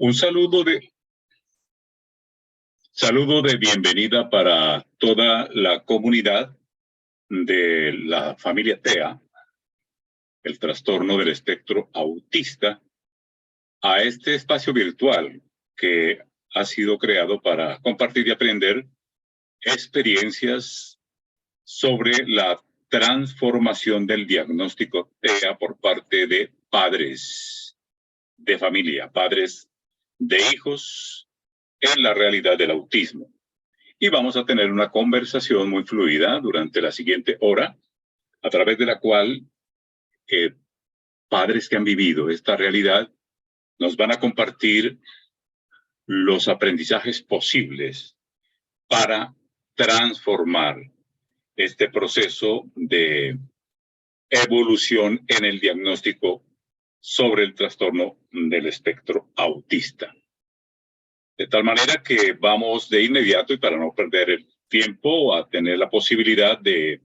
Un saludo de bienvenida para toda la comunidad de la familia TEA, el trastorno del espectro autista, a este espacio virtual que ha sido creado para compartir y aprender experiencias sobre la transformación del diagnóstico TEA por parte de padres de familia, padres de hijos en la realidad del autismo. Y vamos a tener una conversación muy fluida durante la siguiente hora, a través de la cual padres que han vivido esta realidad nos van a compartir los aprendizajes posibles para transformar este proceso de evolución en el diagnóstico sobre el trastorno del espectro autista. De tal manera que vamos de inmediato, y para no perder el tiempo, a tener la posibilidad de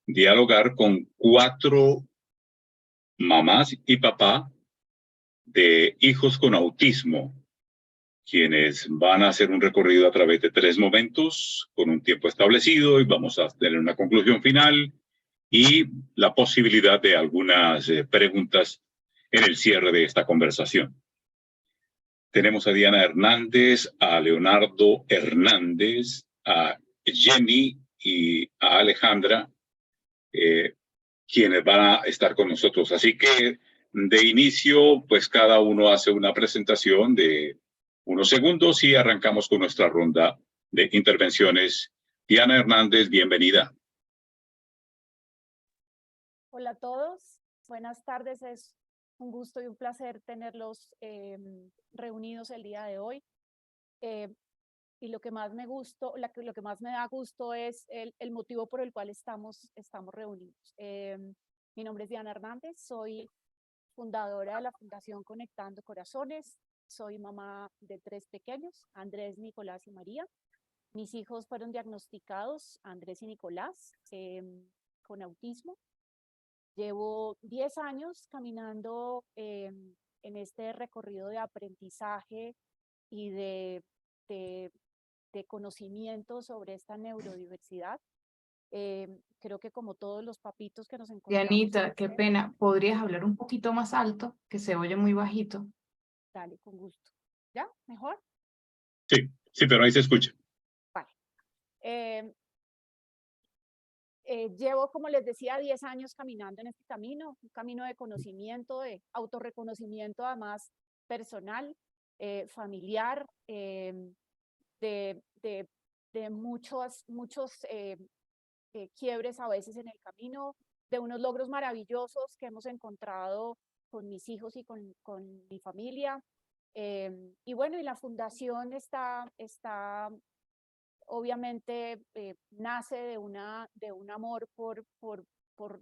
dialogar con 4 mamás y papá de hijos con autismo, quienes van a hacer un recorrido a través de 3 momentos con un tiempo establecido, y vamos a tener una conclusión final y la posibilidad de algunas preguntas en el cierre de esta conversación. Tenemos a Diana Hernández, a Leonardo Hernández, a Jenny y a Alejandra, quienes van a estar con nosotros. Así que de inicio, pues cada uno hace una presentación de unos segundos y arrancamos con nuestra ronda de intervenciones. Diana Hernández, bienvenida. Hola a todos, buenas tardes. Es un gusto y un placer tenerlos reunidos el día de hoy. Y lo que más me gustó, lo que más me da gusto es el motivo por el cual estamos reunidos. Mi nombre es Diana Hernández, soy fundadora de la Fundación Conectando Corazones, soy mamá de 3 pequeños, Andrés, Nicolás y María. Mis hijos fueron diagnosticados, Andrés y Nicolás, con autismo. Llevo 10 años caminando en este recorrido de aprendizaje y de conocimiento sobre esta neurodiversidad. Creo que como todos los papitos que nos encontramos... Dianita, qué pena, ¿podrías hablar un poquito más alto? Que se oye muy bajito. Dale, con gusto. ¿Ya? ¿Mejor? Sí, pero ahí se escucha. Vale. Llevo, como les decía, 10 años caminando en este camino, un camino de conocimiento, de autorreconocimiento, además personal, familiar, de muchos quiebres a veces en el camino, de unos logros maravillosos que hemos encontrado con mis hijos y con mi familia. Y bueno, y la fundación está obviamente nace de un amor por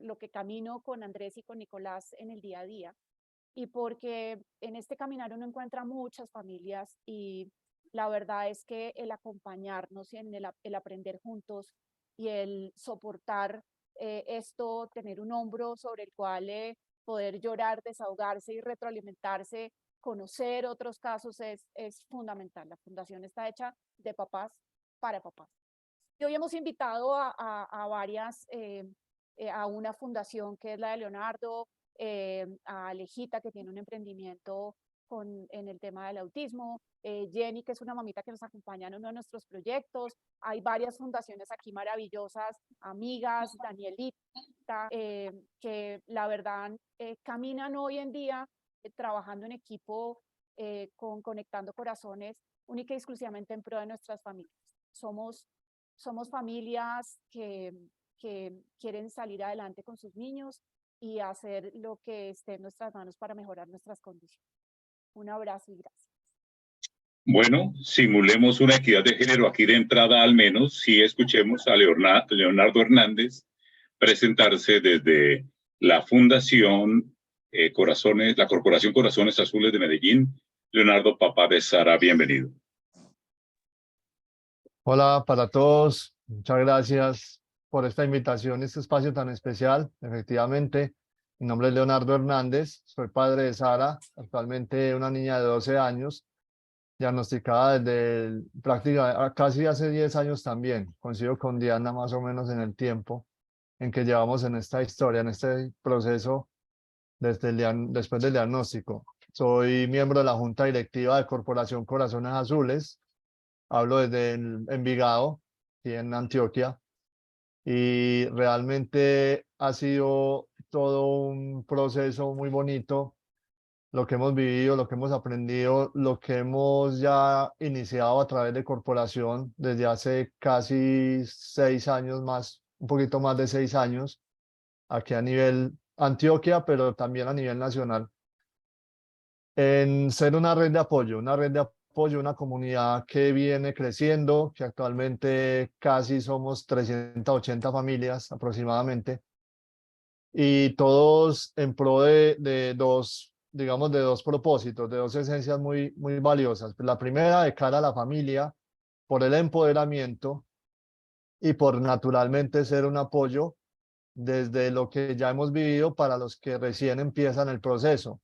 lo que camino con Andrés y con Nicolás en el día a día, y porque en este caminar uno encuentra muchas familias, y la verdad es que el acompañarnos y el aprender juntos y el soportar esto, tener un hombro sobre el cual poder llorar, desahogarse y retroalimentarse, conocer otros casos es fundamental. La fundación está hecha de papás para papás. Y hoy hemos invitado a varias, a una fundación que es la de Leonardo, a Alejita, que tiene un emprendimiento en el tema del autismo, Jenny, que es una mamita que nos acompaña en uno de nuestros proyectos. Hay varias fundaciones aquí maravillosas, amigas, Danielita, que la verdad caminan hoy en día trabajando en equipo con Conectando Corazones, única y exclusivamente en pro de nuestras familias. Somos familias que quieren salir adelante con sus niños y hacer lo que esté en nuestras manos para mejorar nuestras condiciones. Un abrazo y gracias. Bueno, simulemos una equidad de género aquí de entrada, al menos, si escuchemos a Leonardo Hernández presentarse desde la Fundación Corazones, la Corporación Corazones Azules de Medellín. Leonardo, papá de Sara, bienvenido. Hola para todos, muchas gracias por esta invitación, este espacio tan especial. Efectivamente, mi nombre es Leonardo Hernández, soy padre de Sara, actualmente una niña de 12 años, diagnosticada desde prácticamente casi hace 10 años también. Coincido con Diana más o menos en el tiempo en que llevamos en esta historia, en este proceso desde después del diagnóstico. Soy miembro de la Junta Directiva de Corporación Corazones Azules. Hablo desde Envigado, aquí en Antioquia. Y realmente ha sido todo un proceso muy bonito, lo que hemos vivido, lo que hemos aprendido, lo que hemos ya iniciado a través de corporación desde hace casi 6 años más, un poquito más de 6 años, aquí a nivel Antioquia, pero también a nivel nacional, en ser una red de apoyo, una comunidad que viene creciendo, que actualmente casi somos 380 familias aproximadamente, y todos en pro de dos, digamos, de dos propósitos, de dos esencias muy, muy valiosas. La primera, de cara a la familia, por el empoderamiento y por naturalmente ser un apoyo desde lo que ya hemos vivido para los que recién empiezan el proceso,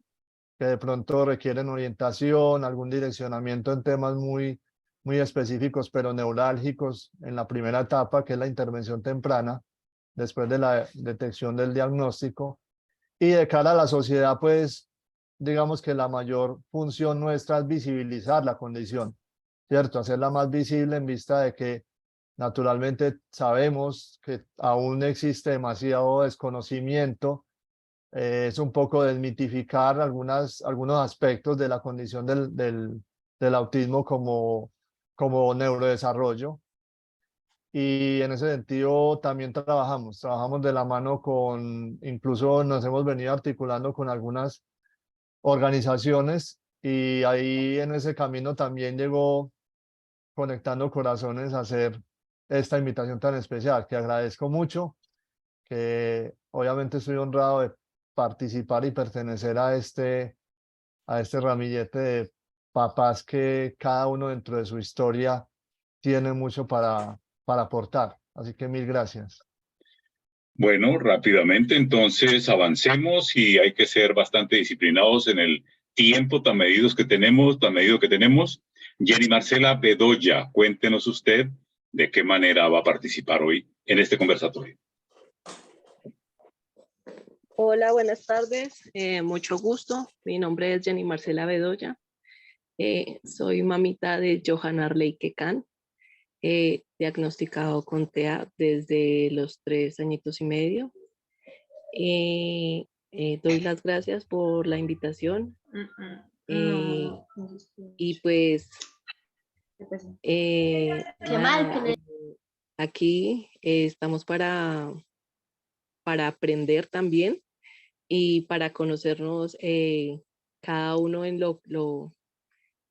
que de pronto requieren orientación, algún direccionamiento en temas muy, muy específicos, pero neurálgicos en la primera etapa, que es la intervención temprana, después de la detección del diagnóstico. Y de cara a la sociedad, pues, digamos que la mayor función nuestra es visibilizar la condición, ¿cierto? Hacerla más visible en vista de que naturalmente sabemos que aún existe demasiado desconocimiento. Es un poco desmitificar algunos aspectos de la condición del autismo como neurodesarrollo. Y en ese sentido también trabajamos de la mano incluso nos hemos venido articulando con algunas organizaciones y ahí en ese camino también llegó Conectando Corazones a hacer esta invitación tan especial, que agradezco mucho, que obviamente estoy honrado de participar y pertenecer a este ramillete de papás que cada uno dentro de su historia tiene mucho para aportar. Así que mil gracias. Bueno, rápidamente entonces avancemos y hay que ser bastante disciplinados en el tiempo tan medido que tenemos. Jenny Marcela Bedoya, cuéntenos usted de qué manera va a participar hoy en este conversatorio. Hola, buenas tardes. Mucho gusto. Mi nombre es Jenny Marcela Bedoya. Soy mamita de Johan Arley Quecan, diagnosticado con TEA desde los 3 añitos y medio. Doy las gracias por la invitación. Y pues aquí estamos para aprender también y para conocernos cada uno en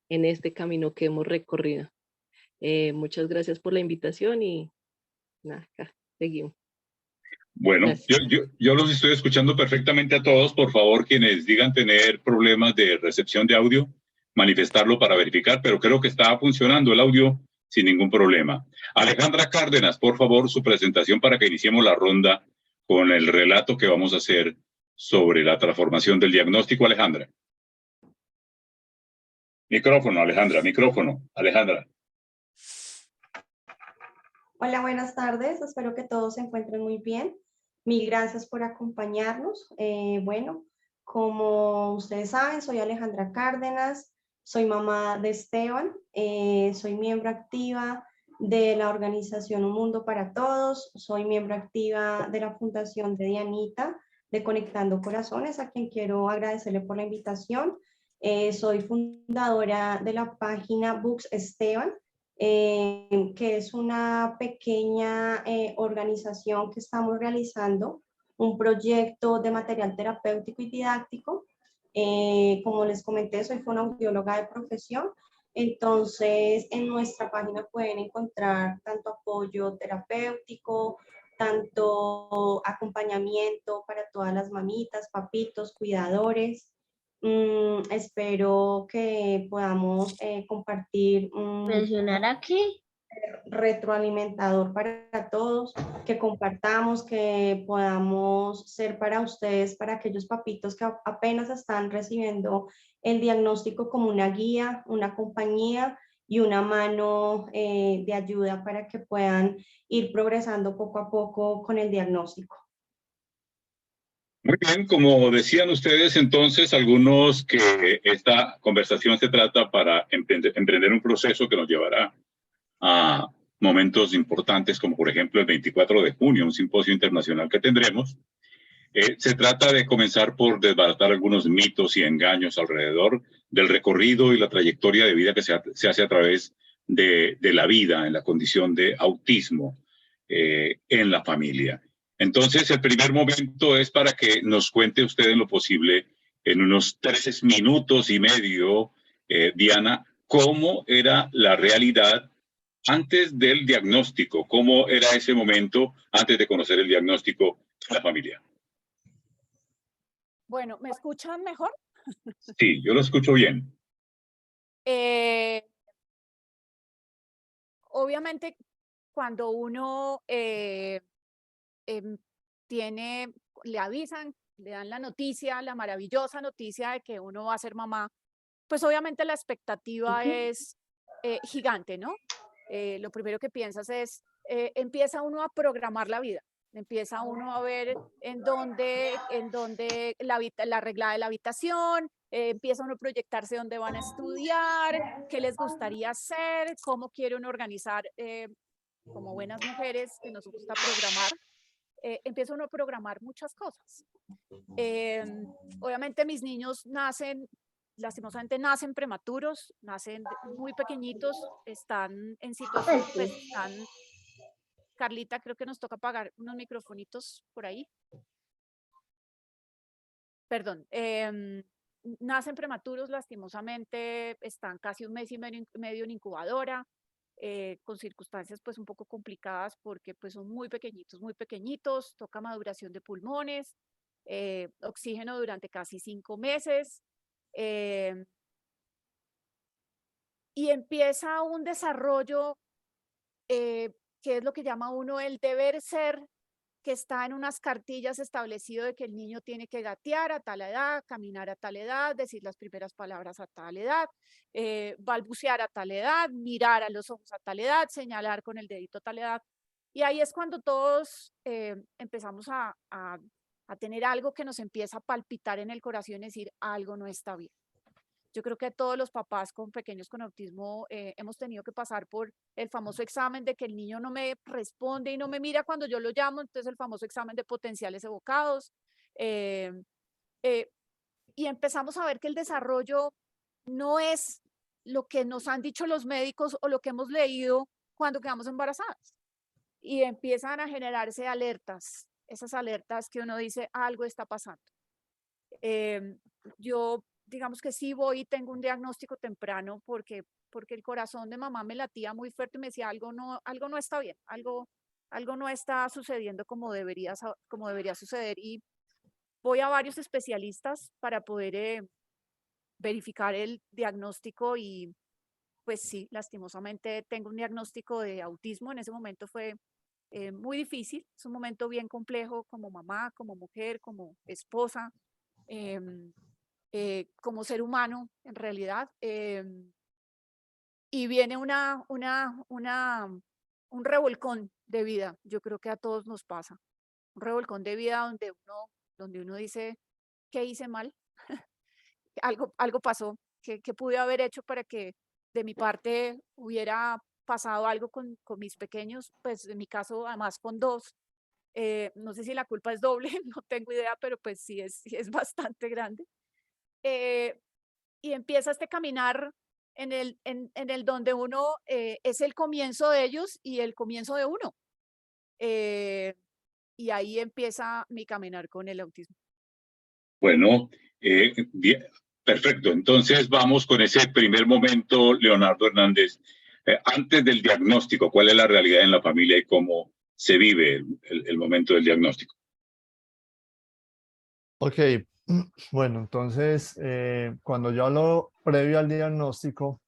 este camino que hemos recorrido. Muchas gracias por la invitación y nada, acá seguimos. Bueno, yo los estoy escuchando perfectamente a todos. Por favor, quienes digan tener problemas de recepción de audio, manifestarlo para verificar, pero creo que está funcionando el audio sin ningún problema. Alejandra Cárdenas, por favor, su presentación para que iniciemos la ronda con el relato que vamos a hacer sobre la transformación del diagnóstico. Alejandra. Micrófono, Alejandra, micrófono. Alejandra. Hola, buenas tardes. Espero que todos se encuentren muy bien. Mil gracias por acompañarnos. Bueno, como ustedes saben, soy Alejandra Cárdenas, soy mamá de Esteban, soy miembro activa de la organización Un Mundo para Todos, soy miembro activa de la Fundación de Dianita, de Conectando Corazones, a quien quiero agradecerle por la invitación. Soy fundadora de la página Books Esteban, que es una pequeña organización que estamos realizando un proyecto de material terapéutico y didáctico. Como les comenté, soy fonoaudióloga de profesión, entonces en nuestra página pueden encontrar tanto apoyo terapéutico, tanto acompañamiento para todas las mamitas, papitos, cuidadores. Espero que podamos compartir. ¿Mencionar aquí? retroalimentador para todos, que compartamos, que podamos ser para ustedes, para aquellos papitos que apenas están recibiendo el diagnóstico, como una guía, una compañía y una mano de ayuda para que puedan ir progresando poco a poco con el diagnóstico. Muy bien, como decían ustedes entonces, algunos que esta conversación se trata para emprender un proceso que nos llevará a momentos importantes, como por ejemplo el 24 de junio, un simposio internacional que tendremos. Se trata de comenzar por desbaratar algunos mitos y engaños alrededor del recorrido y la trayectoria de vida que se hace a través de la vida en la condición de autismo en la familia. Entonces, el primer momento es para que nos cuente usted en lo posible, en unos 3 minutos y medio, Diana, cómo era la realidad antes del diagnóstico, cómo era ese momento antes de conocer el diagnóstico de la familia. Bueno, ¿me escuchan mejor? Sí, yo lo escucho bien. Obviamente, cuando uno le avisan, le dan la noticia, la maravillosa noticia de que uno va a ser mamá, pues obviamente la expectativa es gigante, ¿no? Lo primero que piensas es, empieza uno a programar la vida, empieza uno a ver en dónde la regla de la habitación, empieza uno a proyectarse dónde van a estudiar, qué les gustaría hacer, cómo quiere uno organizar, como buenas mujeres que nos gusta programar, empieza uno a programar muchas cosas. Obviamente mis niños lastimosamente nacen prematuros, nacen muy pequeñitos, están en situación, pues están, Carlita, creo que nos toca apagar unos microfonitos por ahí. Perdón, nacen prematuros, lastimosamente, están casi un mes y medio en incubadora, con circunstancias pues un poco complicadas porque pues son muy pequeñitos, toca maduración de pulmones, oxígeno durante casi 5 meses, y empieza un desarrollo que es lo que llama uno el deber ser, que está en unas cartillas establecido de que el niño tiene que gatear a tal edad, caminar a tal edad, decir las primeras palabras a tal edad, balbucear a tal edad, mirar a los ojos a tal edad, señalar con el dedito a tal edad. Y ahí es cuando todos empezamos a tener algo que nos empieza a palpitar en el corazón y decir, algo no está bien. Yo creo que todos los papás con pequeños con autismo hemos tenido que pasar por el famoso examen de que el niño no me responde y no me mira cuando yo lo llamo, entonces el famoso examen de potenciales evocados. Eh, eh, y empezamos a ver que el desarrollo no es lo que nos han dicho los médicos o lo que hemos leído cuando quedamos embarazadas. Y empiezan a generarse alertas, esas alertas que uno dice, algo está pasando. Yo digamos que sí voy y tengo un diagnóstico temprano porque el corazón de mamá me latía muy fuerte y me decía algo no está bien, algo no está sucediendo como debería suceder, y voy a varios especialistas para poder verificar el diagnóstico y pues sí, lastimosamente tengo un diagnóstico de autismo. En ese momento fue muy difícil, es un momento bien complejo como mamá, como mujer, como esposa. Como ser humano, en realidad. Y viene un revolcón de vida. Yo creo que a todos nos pasa. Un revolcón de vida donde uno dice, ¿qué hice mal? Algo pasó. ¿Qué pude haber hecho para que de mi parte hubiera pasado algo con mis pequeños? Pues en mi caso, además con 2. No sé si la culpa es doble, no tengo idea, pero pues sí es bastante grande. Y empieza este caminar en el donde uno es el comienzo de ellos y el comienzo de uno. Y ahí empieza mi caminar con el autismo. Bueno, bien, perfecto. Entonces vamos con ese primer momento, Leonardo Hernández. Antes del diagnóstico, ¿cuál es la realidad en la familia y cómo se vive el momento del diagnóstico? Ok, bueno, entonces cuando yo hablo previo al diagnóstico,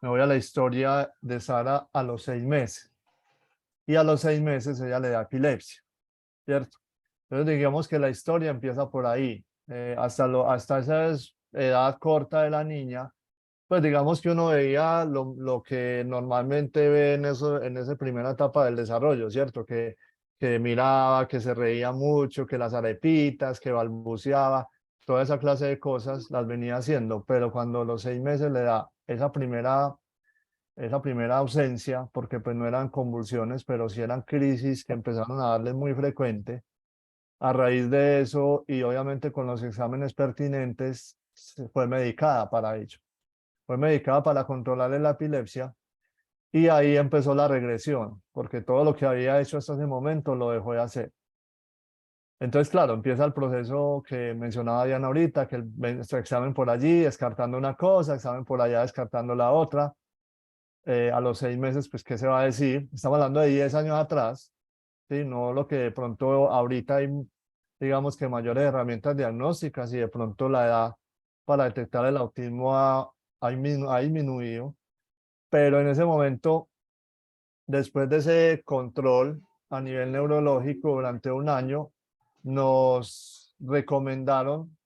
me voy a la historia de Sara a los 6 meses. Y a los 6 meses ella le da epilepsia, ¿cierto? Entonces digamos que la historia empieza por ahí. Hasta esa edad corta de la niña, pues digamos que uno veía lo que normalmente ve en esa primera etapa del desarrollo, ¿cierto? Que miraba, que se reía mucho, que las arepitas, que balbuceaba, toda esa clase de cosas las venía haciendo, pero cuando a los 6 meses le da esa primera ausencia, porque pues no eran convulsiones, pero sí eran crisis que empezaron a darle muy frecuente. A raíz de eso, y obviamente con los exámenes pertinentes, fue medicada para ello. Fue medicada para controlar la epilepsia y ahí empezó la regresión, porque todo lo que había hecho hasta ese momento lo dejó de hacer. Entonces, claro, empieza el proceso que mencionaba Diana ahorita, que nuestro examen por allí, descartando una cosa, examen por allá, descartando la otra. A los 6 meses, pues, ¿qué se va a decir? Estamos hablando de 10 años atrás, ¿sí? No lo que de pronto ahorita hay, digamos que mayores herramientas diagnósticas y de pronto la edad para detectar el autismo ha disminuido, pero en ese momento, después de ese control a nivel neurológico durante un año, nos recomendaron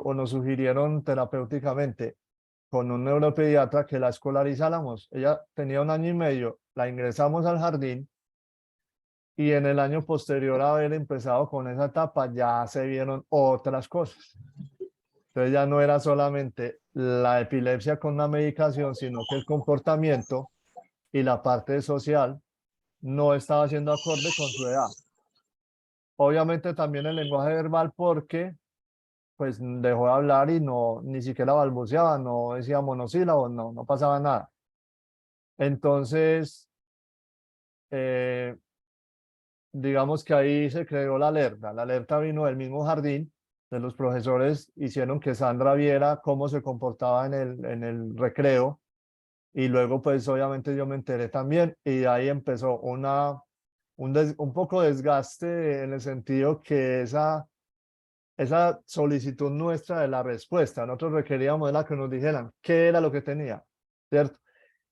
o nos sugirieron terapéuticamente con un neuropediatra que la escolarizáramos. Ella tenía 1 año y medio, la ingresamos al jardín y en el año posterior a haber empezado con esa etapa ya se vieron otras cosas. Entonces ya no era solamente la epilepsia con la medicación, sino que el comportamiento y la parte social no estaba siendo acorde con su edad. Obviamente también el lenguaje verbal porque pues dejó de hablar y no, ni siquiera balbuceaba, no decía monosílabos, no pasaba nada. Entonces, digamos que ahí se creó la alerta. La alerta vino del mismo jardín, de los profesores hicieron que Sandra viera cómo se comportaba en el recreo y luego pues obviamente yo me enteré también y de ahí empezó un poco desgaste en el sentido que esa solicitud nuestra de la respuesta, nosotros requeríamos de la que nos dijeran qué era lo que tenía, ¿cierto?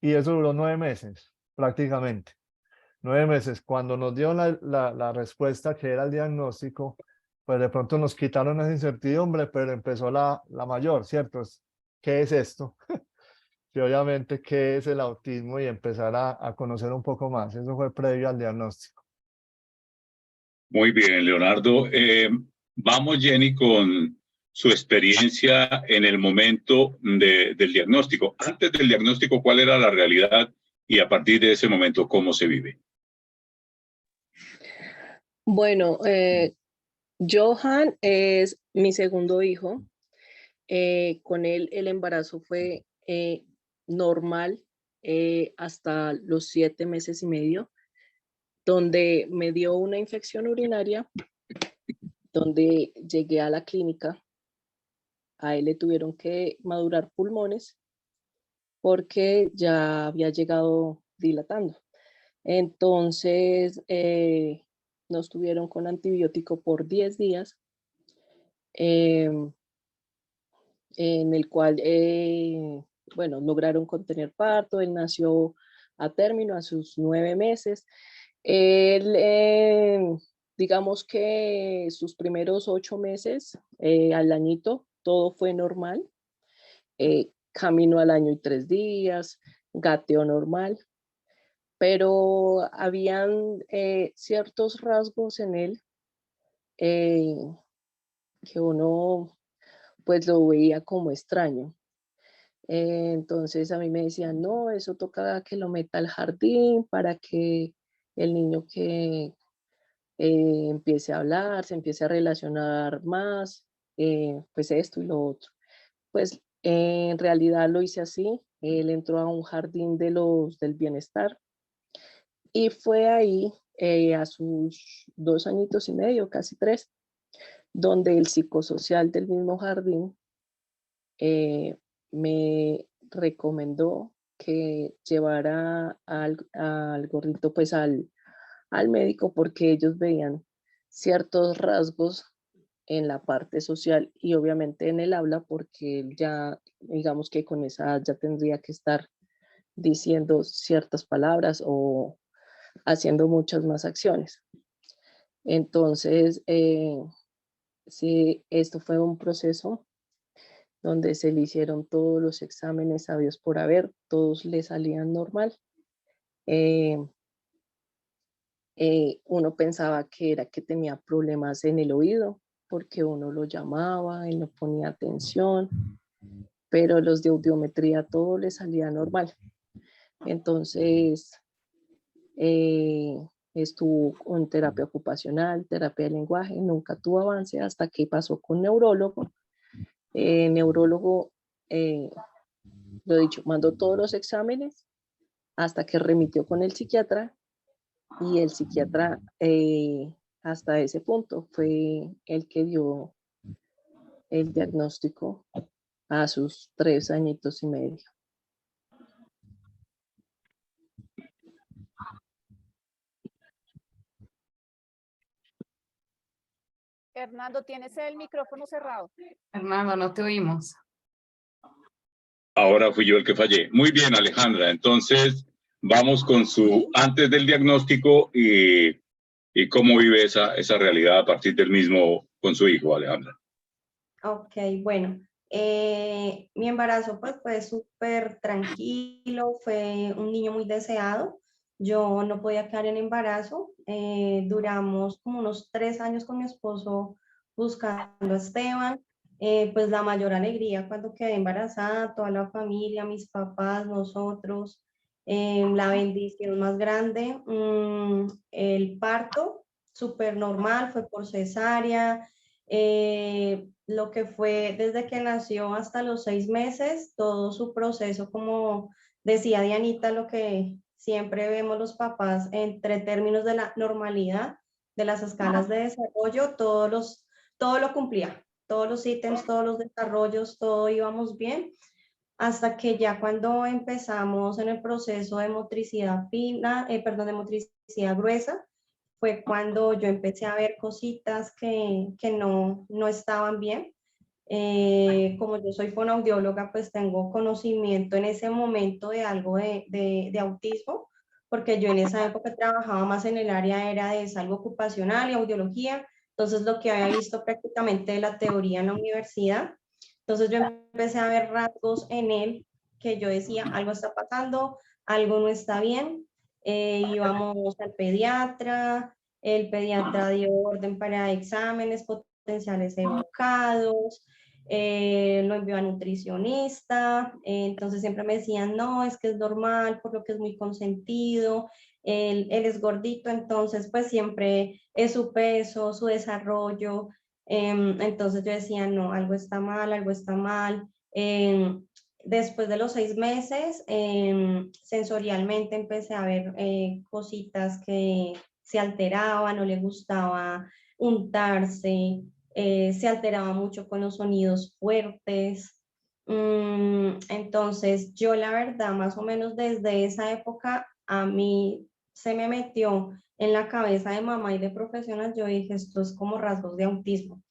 Y eso duró 9 meses prácticamente. 9 meses. Cuando nos dio la respuesta que era el diagnóstico, pues de pronto nos quitaron esa incertidumbre, pero empezó la mayor, ¿cierto? ¿Qué es esto? Y obviamente, ¿qué es el autismo? Y empezar a conocer un poco más. Eso fue previo al diagnóstico. Muy bien, Leonardo. Vamos, Jenny, con su experiencia en el momento del diagnóstico. Antes del diagnóstico, ¿cuál era la realidad? Y a partir de ese momento, ¿cómo se vive? Bueno, Johan es mi segundo hijo. Con él el embarazo fue normal hasta los 7 meses y medio, donde me dio una infección urinaria, donde llegué a la clínica. A él le tuvieron que madurar pulmones porque ya había llegado dilatando. Entonces, nos tuvieron con antibiótico por 10 días, en el cual, bueno, lograron contener parto. Él nació a término a sus 9 meses. Él, digamos que sus primeros 8 meses, al añito, todo fue normal. Caminó al año y 3 días, gateó normal, pero habían ciertos rasgos en él que uno pues lo veía como extraño. Entonces a mí me decían, no, eso toca que lo meta al jardín para que el niño que empiece a hablar, se empiece a relacionar más, pues esto y lo otro. Pues en realidad lo hice así. Él entró a un jardín del bienestar y fue ahí a sus 2 añitos y medio, casi 3, donde el psicosocial del mismo jardín me recomendó que llevara al gordito pues al médico porque ellos veían ciertos rasgos en la parte social y obviamente en el habla, porque él ya, digamos que con esa edad ya tendría que estar diciendo ciertas palabras o haciendo muchas más acciones. Entonces, sí, esto fue un proceso donde se le hicieron todos los exámenes sabios por haber, todos le salían normal. Uno pensaba que era que tenía problemas en el oído, porque uno lo llamaba y no ponía atención, pero los de audiometría todo le salía normal. Entonces, estuvo con terapia ocupacional, terapia de lenguaje, nunca tuvo avance hasta que pasó con neurólogo. Neurólogo, lo dicho, mandó todos los exámenes hasta que remitió con el psiquiatra y el psiquiatra hasta ese punto fue el que dio el diagnóstico a sus 3 añitos y medio. Hernando, tienes el micrófono cerrado. Hernando, no te oímos. Ahora fui yo el que fallé. Muy bien, Alejandra. Entonces, vamos con su antes del diagnóstico y cómo vive esa realidad a partir del mismo con su hijo, Alejandra. Ok, bueno, mi embarazo pues fue súper tranquilo, fue un niño muy deseado. Yo no podía quedar en embarazo. Duramos como unos 3 años con mi esposo buscando a Esteban. Pues la mayor alegría cuando quedé embarazada, toda la familia, mis papás, nosotros, la bendición más grande, el parto, súper normal, fue por cesárea. Lo que fue desde que nació hasta los 6 meses, todo su proceso, como decía Dianita, lo que siempre vemos los papás entre términos de la normalidad, de las escalas de desarrollo, todo lo cumplía, todos los ítems, todos los desarrollos, todo íbamos bien, hasta que ya cuando empezamos en el proceso de motricidad fina, de motricidad gruesa, fue cuando yo empecé a ver cositas que no estaban bien. Como yo soy fonoaudióloga, pues tengo conocimiento en ese momento de algo de autismo, porque yo en esa época trabajaba más en el área era de salud ocupacional y audiología, entonces lo que había visto prácticamente de la teoría en la universidad. Entonces yo empecé a ver rasgos en él que yo decía, algo está pasando, algo no está bien. Íbamos al pediatra, el pediatra dio orden para exámenes potenciales evocados, lo envió a nutricionista, entonces siempre me decían, no, es que es normal, por lo que es muy consentido, él es gordito, entonces pues siempre es su peso, su desarrollo, entonces yo decía, no, algo está mal, algo está mal. Después de los 6 meses, sensorialmente empecé a ver cositas que se alteraban, no le gustaba untarse, se alteraba mucho con los sonidos fuertes. Entonces yo la verdad, más o menos desde esa época, a mí se me metió en la cabeza de mamá y de profesional, yo dije, esto es como rasgos de autismo.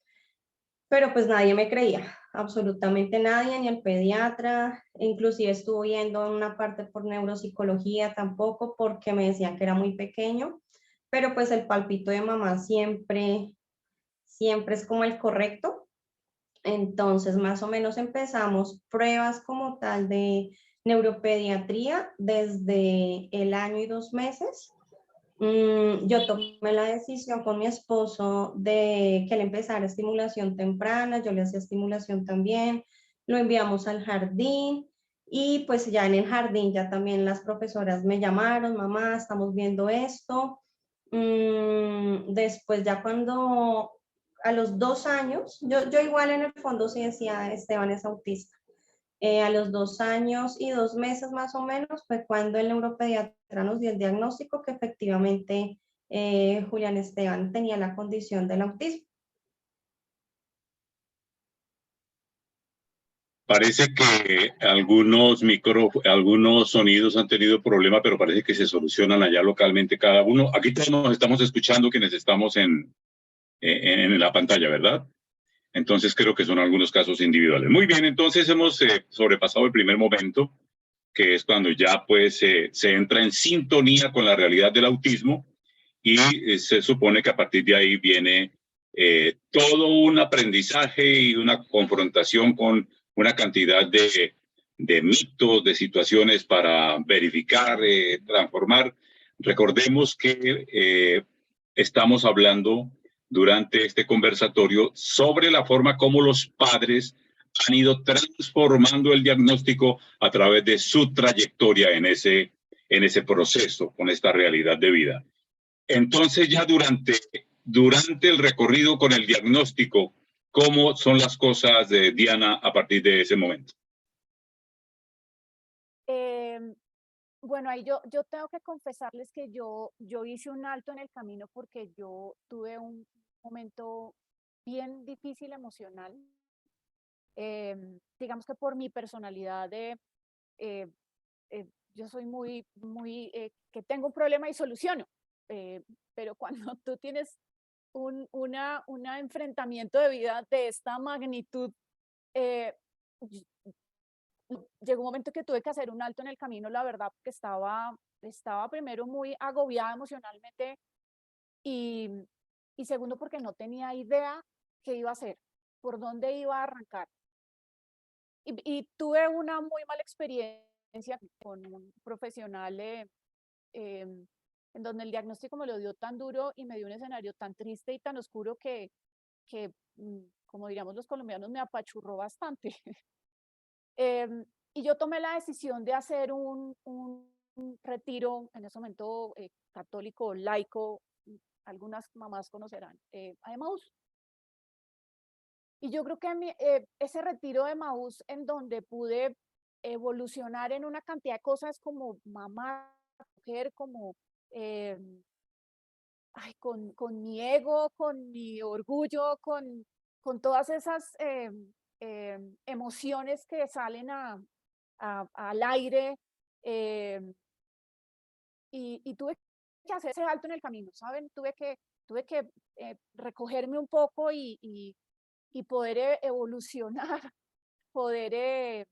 Pero pues nadie me creía, absolutamente nadie, ni el pediatra, inclusive estuve yendo en una parte por neuropsicología tampoco, porque me decían que era muy pequeño, pero pues el palpito de mamá siempre es como el correcto. Entonces, más o menos empezamos pruebas como tal de neuropediatría desde el año y 2 meses. Yo tomé la decisión con mi esposo de que él empezara estimulación temprana, yo le hacía estimulación también, lo enviamos al jardín y pues ya en el jardín ya también las profesoras me llamaron, mamá, estamos viendo esto. Después ya cuando a los 2 años, yo igual en el fondo sí decía, Esteban es autista. A los 2 años y 2 meses más o menos fue cuando el neuropediatra nos dio el diagnóstico que efectivamente Julián Esteban tenía la condición del autismo. Parece que algunos sonidos han tenido problema, pero parece que se solucionan allá localmente cada uno. Aquí todos nos estamos escuchando quienes estamos en la pantalla, ¿verdad? Entonces creo que son algunos casos individuales. Muy bien, entonces hemos sobrepasado el primer momento, que es cuando ya pues se entra en sintonía con la realidad del autismo y se supone que a partir de ahí viene todo un aprendizaje y una confrontación con una cantidad de mitos, de situaciones para verificar, transformar. Recordemos que estamos hablando durante este conversatorio sobre la forma como los padres han ido transformando el diagnóstico a través de su trayectoria en ese proceso, con esta realidad de vida. Entonces ya durante el recorrido con el diagnóstico, ¿cómo son las cosas de Diana a partir de ese momento? Bueno, ahí yo tengo que confesarles que yo hice un alto en el camino porque yo tuve un momento bien difícil emocional. Digamos que por mi personalidad yo soy muy, que tengo un problema y soluciono. Pero cuando tú tienes un enfrentamiento de vida de esta magnitud, eh, llegó un momento que tuve que hacer un alto en el camino, la verdad, porque estaba primero muy agobiada emocionalmente y, segundo porque no tenía idea qué iba a hacer, por dónde iba a arrancar. Y tuve una muy mala experiencia con un profesional en donde el diagnóstico me lo dio tan duro y me dio un escenario tan triste y tan oscuro que como diríamos los colombianos, me apachurró bastante. Y yo tomé la decisión de hacer un retiro, en ese momento católico, laico, algunas mamás conocerán, a Emaús. Y yo creo que ese retiro de Emaús, en donde pude evolucionar en una cantidad de cosas como mamá, mujer, como con mi ego, con mi orgullo, con todas esas emociones que salen al aire, y tuve que hacer ese alto en el camino, ¿saben? Tuve que recogerme un poco y poder evolucionar, poder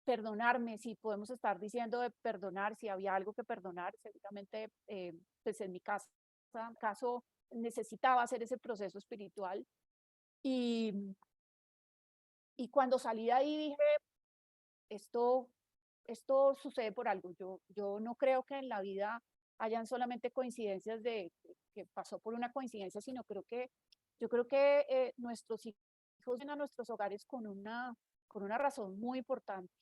perdonarme, si podemos estar diciendo de perdonar, si había algo que perdonar, seguramente, pues en mi caso necesitaba hacer ese proceso espiritual. Y cuando salí de ahí dije, esto sucede por algo. Yo no creo que en la vida hayan solamente coincidencias de que pasó por una coincidencia, sino yo creo que nuestros hijos vienen a nuestros hogares con una razón muy importante,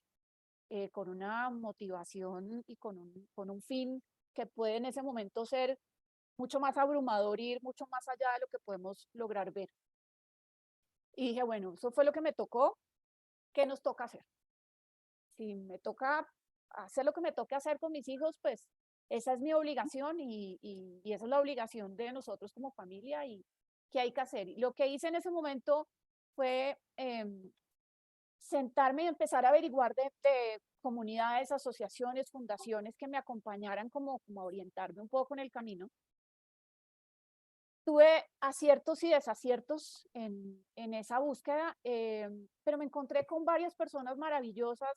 con una motivación y con un fin que puede en ese momento ser mucho más abrumador, ir mucho más allá de lo que podemos lograr ver. Y dije, bueno, eso fue lo que me tocó. ¿Qué nos toca hacer? Si me toca hacer lo que me toque hacer con mis hijos, pues esa es mi obligación y esa es la obligación de nosotros como familia y qué hay que hacer. Y lo que hice en ese momento fue sentarme y empezar a averiguar de comunidades, asociaciones, fundaciones que me acompañaran como a orientarme un poco en el camino. Tuve aciertos y desaciertos en esa búsqueda, pero me encontré con varias personas maravillosas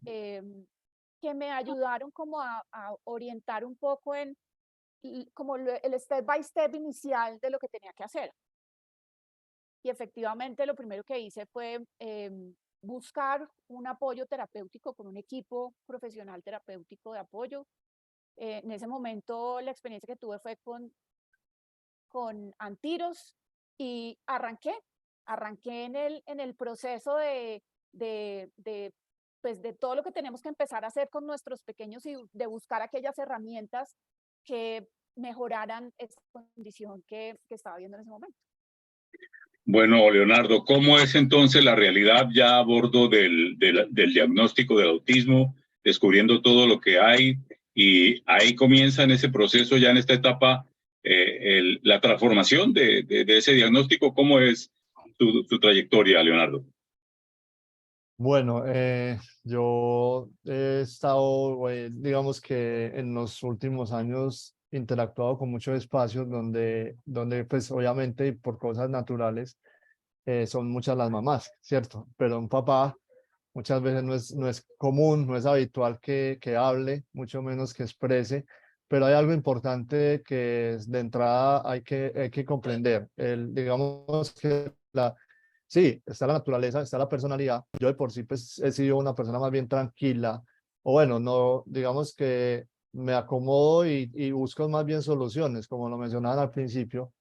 que me ayudaron como a orientar un poco en como el step by step inicial de lo que tenía que hacer. Y efectivamente lo primero que hice fue buscar un apoyo terapéutico con un equipo profesional terapéutico de apoyo. En ese momento la experiencia que tuve fue con Antiros y arranqué en el proceso pues de todo lo que tenemos que empezar a hacer con nuestros pequeños y de buscar aquellas herramientas que mejoraran esta condición que estaba viendo en ese momento. Bueno, Leonardo, ¿cómo es entonces la realidad ya a bordo del diagnóstico del autismo, descubriendo todo lo que hay? Y ahí comienza en ese proceso, ya en esta etapa, la transformación de ese diagnóstico. ¿Cómo es tu trayectoria, Leonardo? Bueno, yo he estado, digamos que en los últimos años interactuado con muchos espacios donde pues obviamente por cosas naturales son muchas las mamás, ¿cierto? Pero un papá muchas veces no es común, no es habitual que hable, mucho menos que exprese, pero hay algo importante que de entrada hay que comprender. Digamos que sí, está la naturaleza, está la personalidad. Yo de por sí pues, he sido una persona más bien tranquila, o bueno, no, digamos que me acomodo y busco más bien soluciones, como lo mencionaban al principio.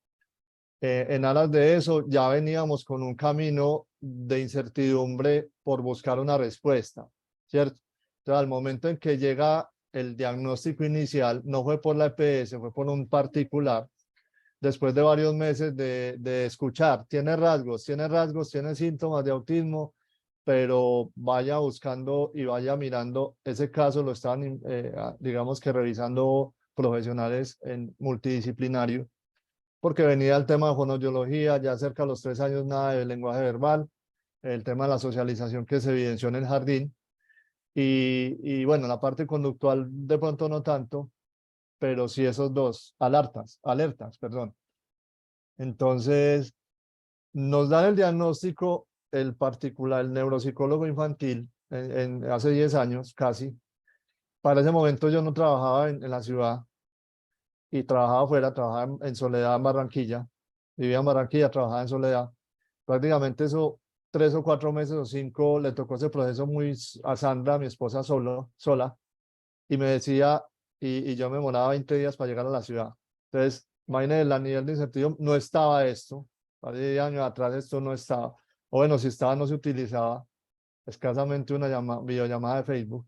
En aras de eso, ya veníamos con un camino de incertidumbre por buscar una respuesta, ¿cierto? Entonces, al momento en que llega el diagnóstico inicial, no fue por la EPS, fue por un particular, después de varios meses de escuchar, tiene rasgos, tiene síntomas de autismo, pero vaya buscando y vaya mirando, ese caso lo estaban, digamos que revisando profesionales en multidisciplinario, porque venía el tema de fonoaudiología, ya cerca de los 3 años nada de lenguaje verbal, el tema de la socialización que se evidenció en el jardín, y bueno, la parte conductual de pronto no tanto, pero sí esos dos, alertas, perdón. Entonces, nos dan el diagnóstico, el particular, el neuropsicólogo infantil, hace 10 años casi. Para ese momento yo no trabajaba en la ciudad y trabajaba afuera, trabajaba en Soledad, en Barranquilla. Vivía en Barranquilla, trabajaba en Soledad. Prácticamente eso, 3 o 4 meses o 5, le tocó ese proceso muy a Sandra, mi esposa, sola, y me decía, y yo me demoraba 20 días para llegar a la ciudad. Entonces, imagínense el nivel de incertidumbre, no estaba esto, hace 10 años atrás esto no estaba, o bueno, si estaba no se utilizaba, escasamente una videollamada de Facebook,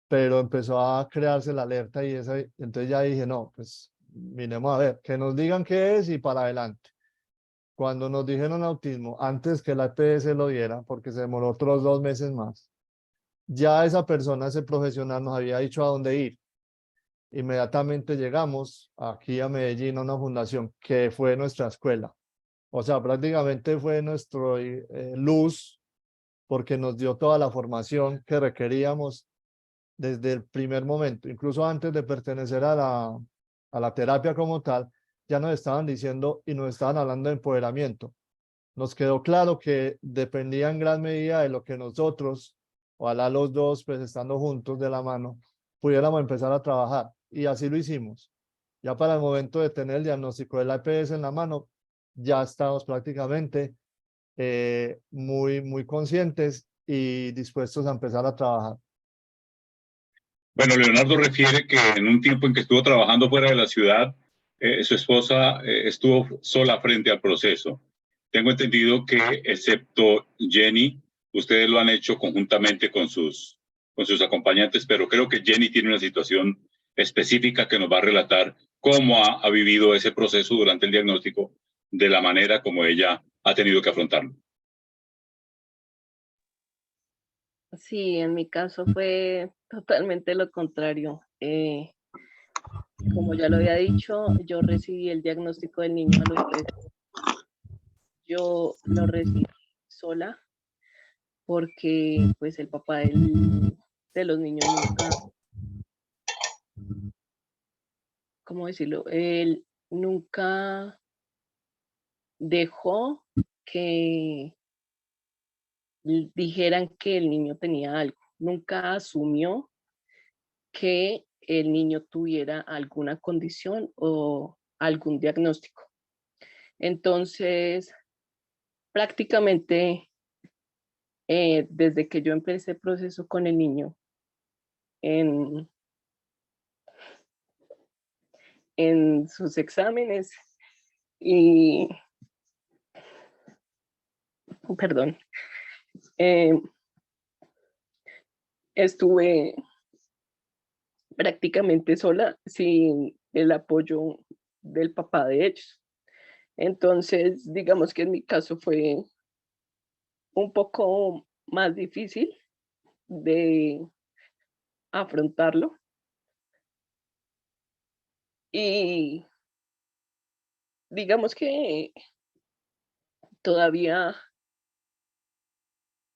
pero empezó a crearse la alerta y entonces ya dije, no, pues miremos a ver, que nos digan qué es y para adelante. Cuando nos dijeron autismo, antes que la EPS lo diera, porque se demoró otros 2 meses más, ya esa persona, ese profesional nos había dicho a dónde ir. Inmediatamente llegamos aquí a Medellín a una fundación que fue nuestra escuela. O sea, prácticamente fue nuestro luz porque nos dio toda la formación que requeríamos desde el primer momento, incluso antes de pertenecer a la terapia como tal, ya nos estaban diciendo y nos estaban hablando de empoderamiento. Nos quedó claro que dependía en gran medida de lo que nosotros, ojalá los dos, pues estando juntos de la mano, pudiéramos empezar a trabajar. Y así lo hicimos. Ya para el momento de tener el diagnóstico de la EPS en la mano, ya estamos prácticamente muy conscientes y dispuestos a empezar a trabajar. Bueno, Leonardo refiere que en un tiempo en que estuvo trabajando fuera de la ciudad, su esposa estuvo sola frente al proceso. Tengo entendido que, excepto Jenny, ustedes lo han hecho conjuntamente con sus acompañantes, pero creo que Jenny tiene una situación específica que nos va a relatar cómo ha vivido ese proceso durante el diagnóstico de la manera como ella ha tenido que afrontarlo. Sí, en mi caso fue totalmente lo contrario. Como ya lo había dicho, yo recibí el diagnóstico del niño a los 3. Yo lo recibí sola porque pues el papá de los niños nunca, ¿cómo decirlo? Él nunca dejó que dijeran que el niño tenía algo. Nunca asumió que el niño tuviera alguna condición o algún diagnóstico. Entonces, prácticamente desde que yo empecé el proceso con el niño en sus exámenes y, perdón, estuve prácticamente sola sin el apoyo del papá de ellos. Entonces, digamos que en mi caso fue un poco más difícil de afrontarlo. Y digamos que todavía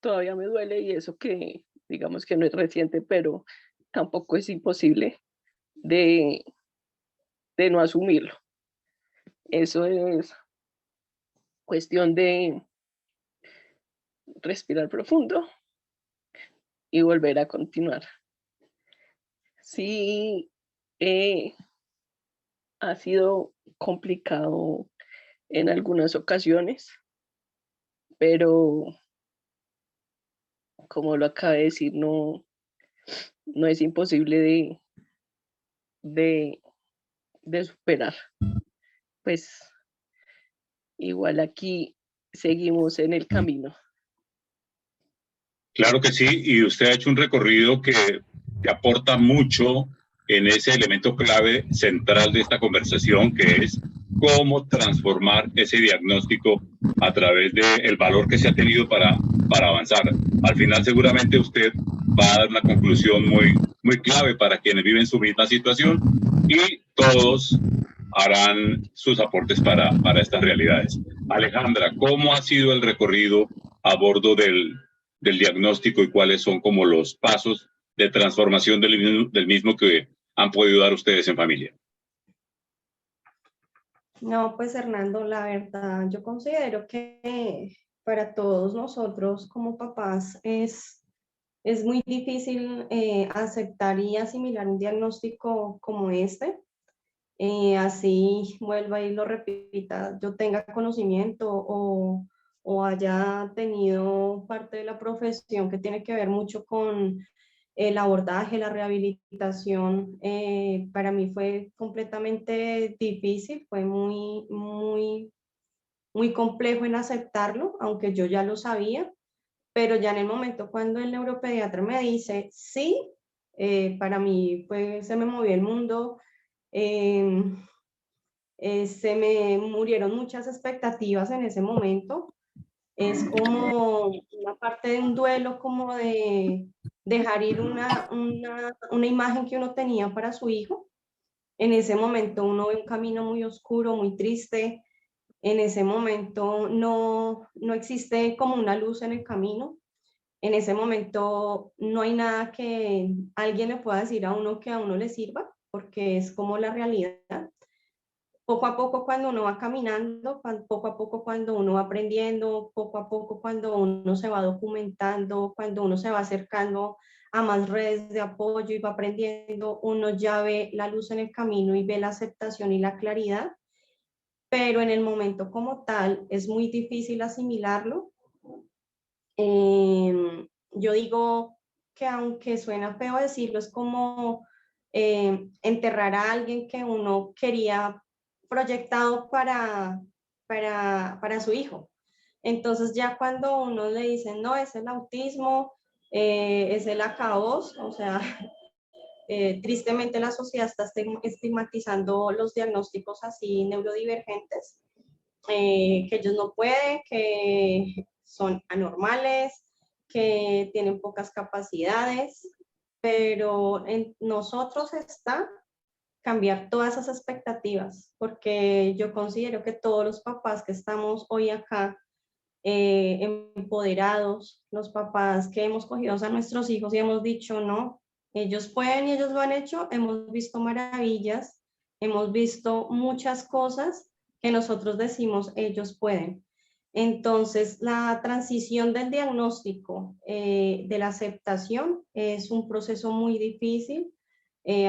me duele y eso que digamos que no es reciente, pero tampoco es imposible de no asumirlo. Eso es cuestión de respirar profundo y volver a continuar. Sí, ha sido complicado en algunas ocasiones, pero como lo acabé de decir, no es imposible de, de superar. Pues igual aquí seguimos en el camino. Claro que sí, y usted ha hecho un recorrido que aporta mucho en ese elemento clave central de esta conversación, que es cómo transformar ese diagnóstico a través del valor que se ha tenido para avanzar. Al final seguramente usted va a dar una conclusión muy clave para quienes viven su misma situación y todos harán sus aportes para estas realidades. Alejandra, ¿cómo ha sido el recorrido a bordo del diagnóstico y cuáles son como los pasos de transformación del mismo que han podido dar ustedes en familia? No, pues Hernando, la verdad, yo considero que para todos nosotros como papás es muy difícil aceptar y asimilar un diagnóstico como este. Así vuelva y lo repita, yo tenga conocimiento o haya tenido parte de la profesión que tiene que ver mucho con el abordaje, la rehabilitación. Para mí fue completamente difícil, fue muy complejo en aceptarlo, aunque yo ya lo sabía, pero ya en el momento cuando el neuropediatra me dice sí, para mí se me movió el mundo. Se me murieron muchas expectativas en ese momento. Es como una parte de un duelo, como de dejar ir una imagen que uno tenía para su hijo. En ese momento uno ve un camino muy oscuro, muy triste. En ese momento no existe como una luz en el camino. En ese momento no hay nada que alguien le pueda decir a uno que a uno le sirva, porque es como la realidad. Poco a poco cuando uno va caminando, poco a poco cuando uno va aprendiendo, poco a poco cuando uno se va documentando, cuando uno se va acercando a más redes de apoyo y va aprendiendo, uno ya ve la luz en el camino y ve la aceptación y la claridad, pero en el momento como tal es muy difícil asimilarlo. Yo digo que aunque suena feo decirlo, es como enterrar a alguien que uno quería proyectado para su hijo. Entonces ya cuando uno le dice, no, es el autismo, es el ACAOS, o sea, tristemente la sociedad está estigmatizando los diagnósticos así neurodivergentes, que ellos no pueden, que son anormales, que tienen pocas capacidades, pero en nosotros está cambiar todas esas expectativas, porque yo considero que todos los papás que estamos hoy acá, empoderados, los papás que hemos cogido a nuestros hijos y hemos dicho, no, ellos pueden y ellos lo han hecho, hemos visto maravillas, hemos visto muchas cosas que nosotros decimos, ellos pueden. Entonces, la transición del diagnóstico, de la aceptación, es un proceso muy difícil,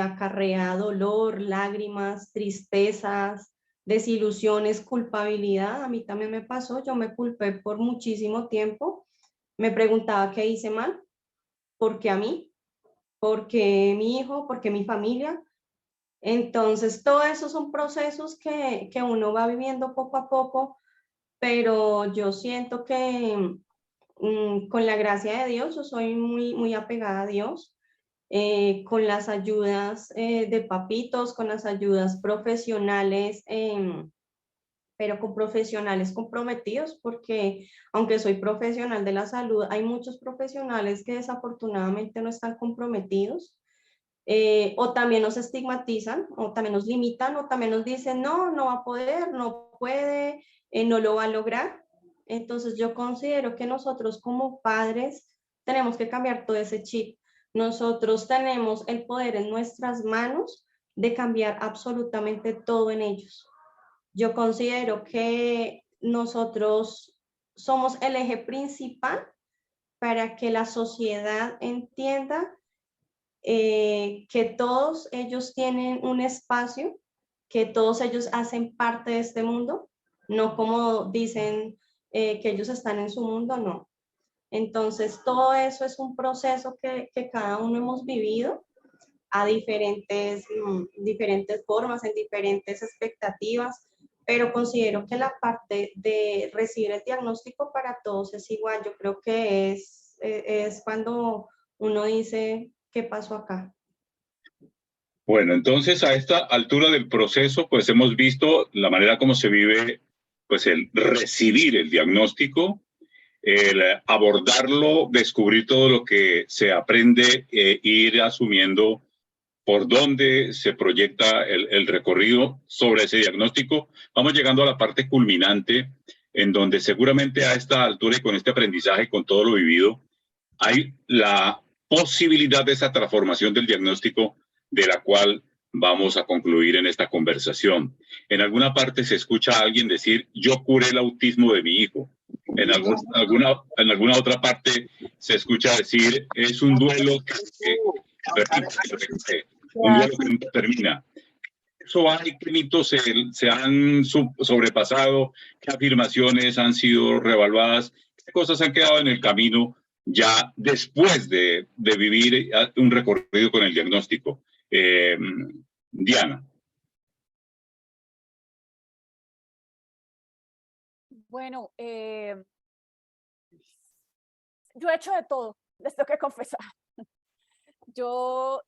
acarrea dolor, lágrimas, tristezas, desilusiones, culpabilidad. A mí también me pasó, yo me culpé por muchísimo tiempo, me preguntaba qué hice mal, por qué a mí, por qué mi hijo, por qué mi familia. Entonces, todo eso son procesos que uno va viviendo poco a poco, pero yo siento que con la gracia de Dios, yo soy muy apegada a Dios. Con las ayudas de papitos, con las ayudas profesionales, pero con profesionales comprometidos, porque aunque soy profesional de la salud, hay muchos profesionales que desafortunadamente no están comprometidos, o también nos estigmatizan, o también nos limitan, o también nos dicen, no, no va a poder, no puede, no lo va a lograr. Entonces yo considero que nosotros como padres tenemos que cambiar todo ese chip. Nosotros tenemos el poder en nuestras manos de cambiar absolutamente todo en ellos. Yo considero que nosotros somos el eje principal para que la sociedad entienda que todos ellos tienen un espacio, que todos ellos hacen parte de este mundo, no como dicen que ellos están en su mundo, no. Entonces, todo eso es un proceso que cada uno hemos vivido a diferentes formas, en diferentes expectativas, pero considero que la parte de recibir el diagnóstico para todos es igual. Yo creo que es cuando uno dice, ¿qué pasó acá? Bueno, entonces a esta altura del proceso, pues hemos visto la manera como se vive, pues el recibir el diagnóstico, el abordarlo, descubrir todo lo que se aprende, ir asumiendo por dónde se proyecta el recorrido sobre ese diagnóstico. Vamos llegando a la parte culminante, en donde seguramente a esta altura y con este aprendizaje, con todo lo vivido, hay la posibilidad de esa transformación del diagnóstico de la cual vamos a concluir en esta conversación. En alguna parte se escucha a alguien decir, yo curé el autismo de mi hijo. En alguna otra parte se escucha decir, es un duelo que repite, un duelo que nunca termina. Eso hay, qué mitos se han sobrepasado, qué afirmaciones han sido revaluadas, qué cosas han quedado en el camino ya después de vivir un recorrido con el diagnóstico. Diana. Bueno, yo he hecho de todo, les tengo que confesar. Yo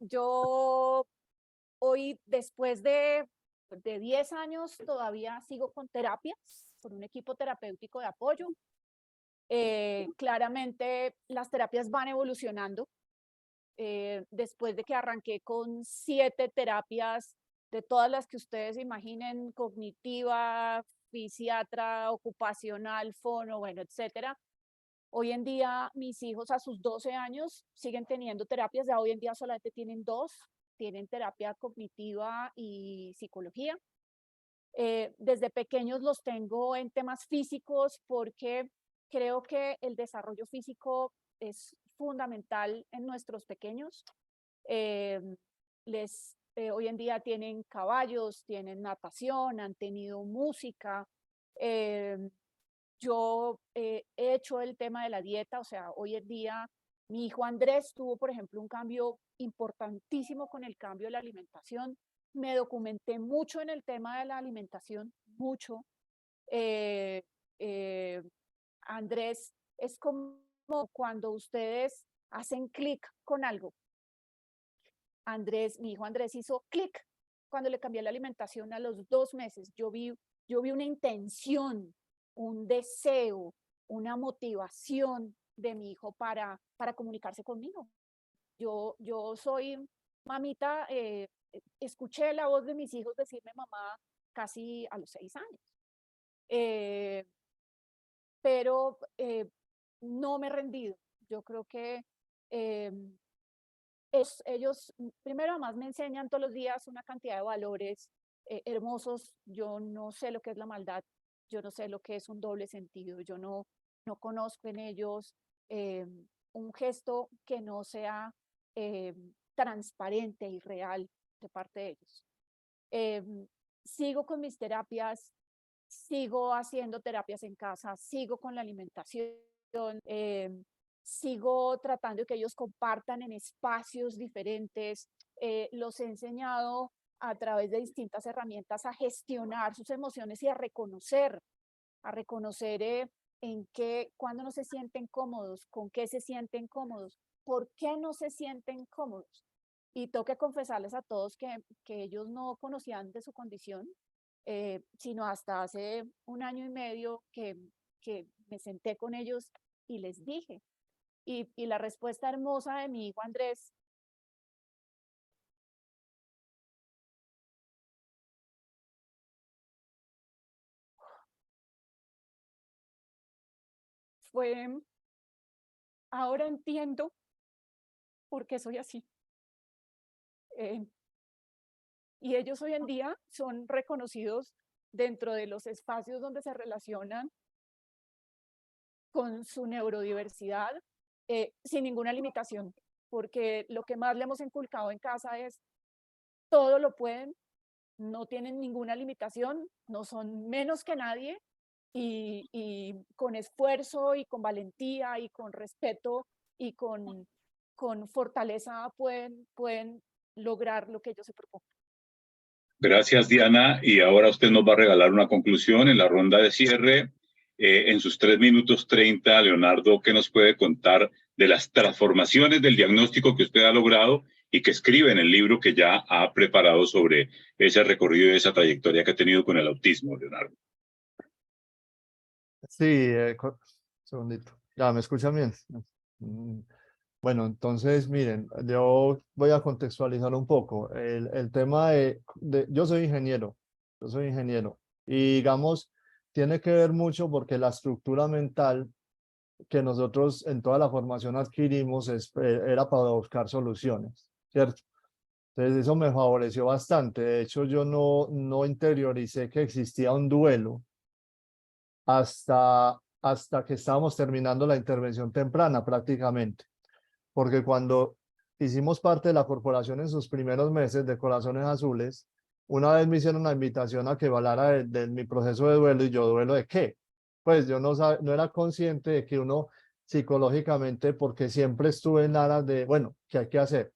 hoy, después de 10 años, todavía sigo con terapias, con un equipo terapéutico de apoyo. Claramente las terapias van evolucionando. Después de que arranqué con 7 terapias, de todas las que ustedes imaginen, cognitiva, fisiatra, ocupacional, fono, bueno, etcétera. Hoy en día mis hijos a sus 12 años siguen teniendo terapias, ya hoy en día solamente tienen 2, tienen terapia cognitiva y psicología. Desde pequeños los tengo en temas físicos porque creo que el desarrollo físico es fundamental en nuestros pequeños. Eh, hoy en día tienen caballos, tienen natación, han tenido música. Eh, yo he hecho el tema de la dieta, o sea, hoy en día mi hijo Andrés tuvo, por ejemplo, un cambio importantísimo con el cambio de la alimentación. Me documenté mucho en el tema de la alimentación, mucho. Eh, eh, Andrés, es como cuando ustedes hacen clic con algo. Andrés, mi hijo Andrés hizo clic cuando le cambié la alimentación a los 2 meses. Yo vi una intención, un deseo, una motivación de mi hijo para comunicarse conmigo. Yo soy mamita, escuché la voz de mis hijos decirme mamá casi a los 6 años. Pero no me he rendido. Yo creo que ellos, primero además me enseñan todos los días una cantidad de valores hermosos. Yo no sé lo que es la maldad, yo no sé lo que es un doble sentido, yo no conozco en ellos un gesto que no sea eh, transparente y real de parte de ellos. Sigo con mis terapias, sigo haciendo terapias en casa, sigo con la alimentación, sigo tratando de que ellos compartan en espacios diferentes. Los he enseñado a través de distintas herramientas a gestionar sus emociones y a reconocer en qué, cuándo no se sienten cómodos, con qué se sienten cómodos, por qué no se sienten cómodos. Y tengo que confesarles a todos que ellos no conocían de su condición, sino hasta hace 1 año y medio que me senté con ellos y les dije. Y la respuesta hermosa de mi hijo Andrés fue, ahora entiendo por qué soy así. Y ellos hoy en día son reconocidos dentro de los espacios donde se relacionan con su neurodiversidad, sin ninguna limitación, porque lo que más le hemos inculcado en casa es todo lo pueden, no tienen ninguna limitación, no son menos que nadie y con esfuerzo y con valentía y con respeto y con fortaleza pueden lograr lo que ellos se propongan. Gracias, Diana. Y ahora usted nos va a regalar una conclusión en la ronda de cierre. En sus 3 minutos 30, Leonardo, ¿qué nos puede contar de las transformaciones del diagnóstico que usted ha logrado y que escribe en el libro que ya ha preparado sobre ese recorrido y esa trayectoria que ha tenido con el autismo, Leonardo? Sí, segundito. Ya, ¿me escuchan bien? Mm, Bueno, entonces, miren, yo voy a contextualizar un poco. El tema yo soy ingeniero, y digamos, tiene que ver mucho porque la estructura mental que nosotros en toda la formación adquirimos era para buscar soluciones, ¿cierto? Entonces eso me favoreció bastante. De hecho, yo no interioricé que existía un duelo hasta que estábamos terminando la intervención temprana prácticamente. Porque cuando hicimos parte de la corporación en sus primeros meses de Corazones Azules, una vez me hicieron una invitación a que hablara de mi proceso de duelo, y yo, ¿duelo de qué? Pues yo no era consciente de que uno psicológicamente, porque siempre estuve en aras de, bueno, ¿qué hay que hacer?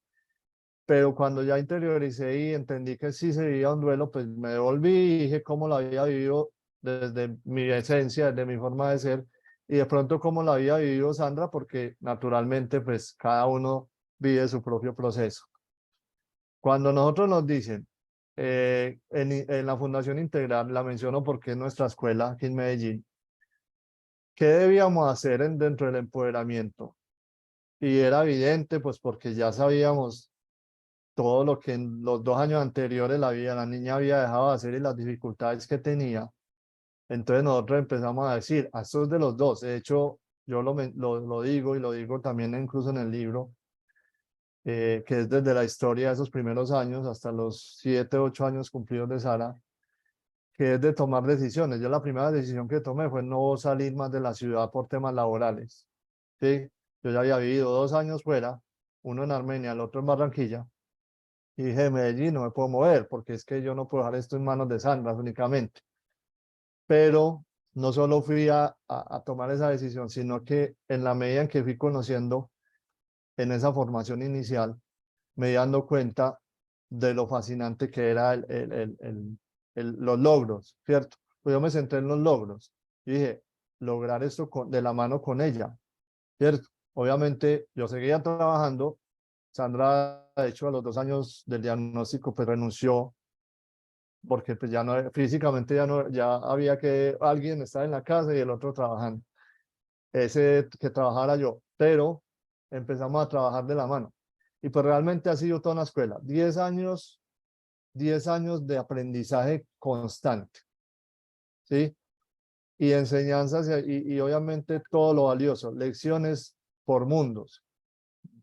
Pero cuando ya interioricé y entendí que sí se vivía un duelo, pues me devolví y dije cómo lo había vivido desde mi esencia, desde mi forma de ser, y de pronto cómo lo había vivido Sandra, porque naturalmente pues cada uno vive su propio proceso. Cuando nosotros nos dicen, en la Fundación Integral, la menciono porque es nuestra escuela aquí en Medellín, ¿qué debíamos hacer dentro del empoderamiento? Y era evidente, pues porque ya sabíamos todo lo que en los 2 años anteriores la niña había dejado de hacer y las dificultades que tenía. Entonces nosotros empezamos a decir, a estos de los dos, de hecho, yo lo digo y lo digo también incluso en el libro, que es desde la historia de esos primeros años hasta los 7, 8 años cumplidos de Sara, que es de tomar decisiones. Yo la primera decisión que tomé fue no salir más de la ciudad por temas laborales. ¿Sí? Yo ya había vivido 2 años fuera, uno en Armenia, el otro en Barranquilla, y dije, Medellín, no me puedo mover porque es que yo no puedo dejar esto en manos de Sandra únicamente. Pero no solo fui a tomar esa decisión, sino que en la medida en que fui conociendo en esa formación inicial, me di dando cuenta de lo fascinante que era los logros, ¿cierto? Pues yo me centré en los logros y dije, lograr esto de la mano con ella, ¿cierto? Obviamente yo seguía trabajando. Sandra, de hecho, a los 2 años del diagnóstico, pues renunció porque pues ya no, físicamente ya había que alguien estar en la casa y el otro trabajando. Ese que trabajara yo, pero empezamos a trabajar de la mano. Y pues realmente ha sido toda una escuela. 10 años de aprendizaje constante, ¿sí? Y enseñanzas y obviamente todo lo valioso, lecciones por mundos,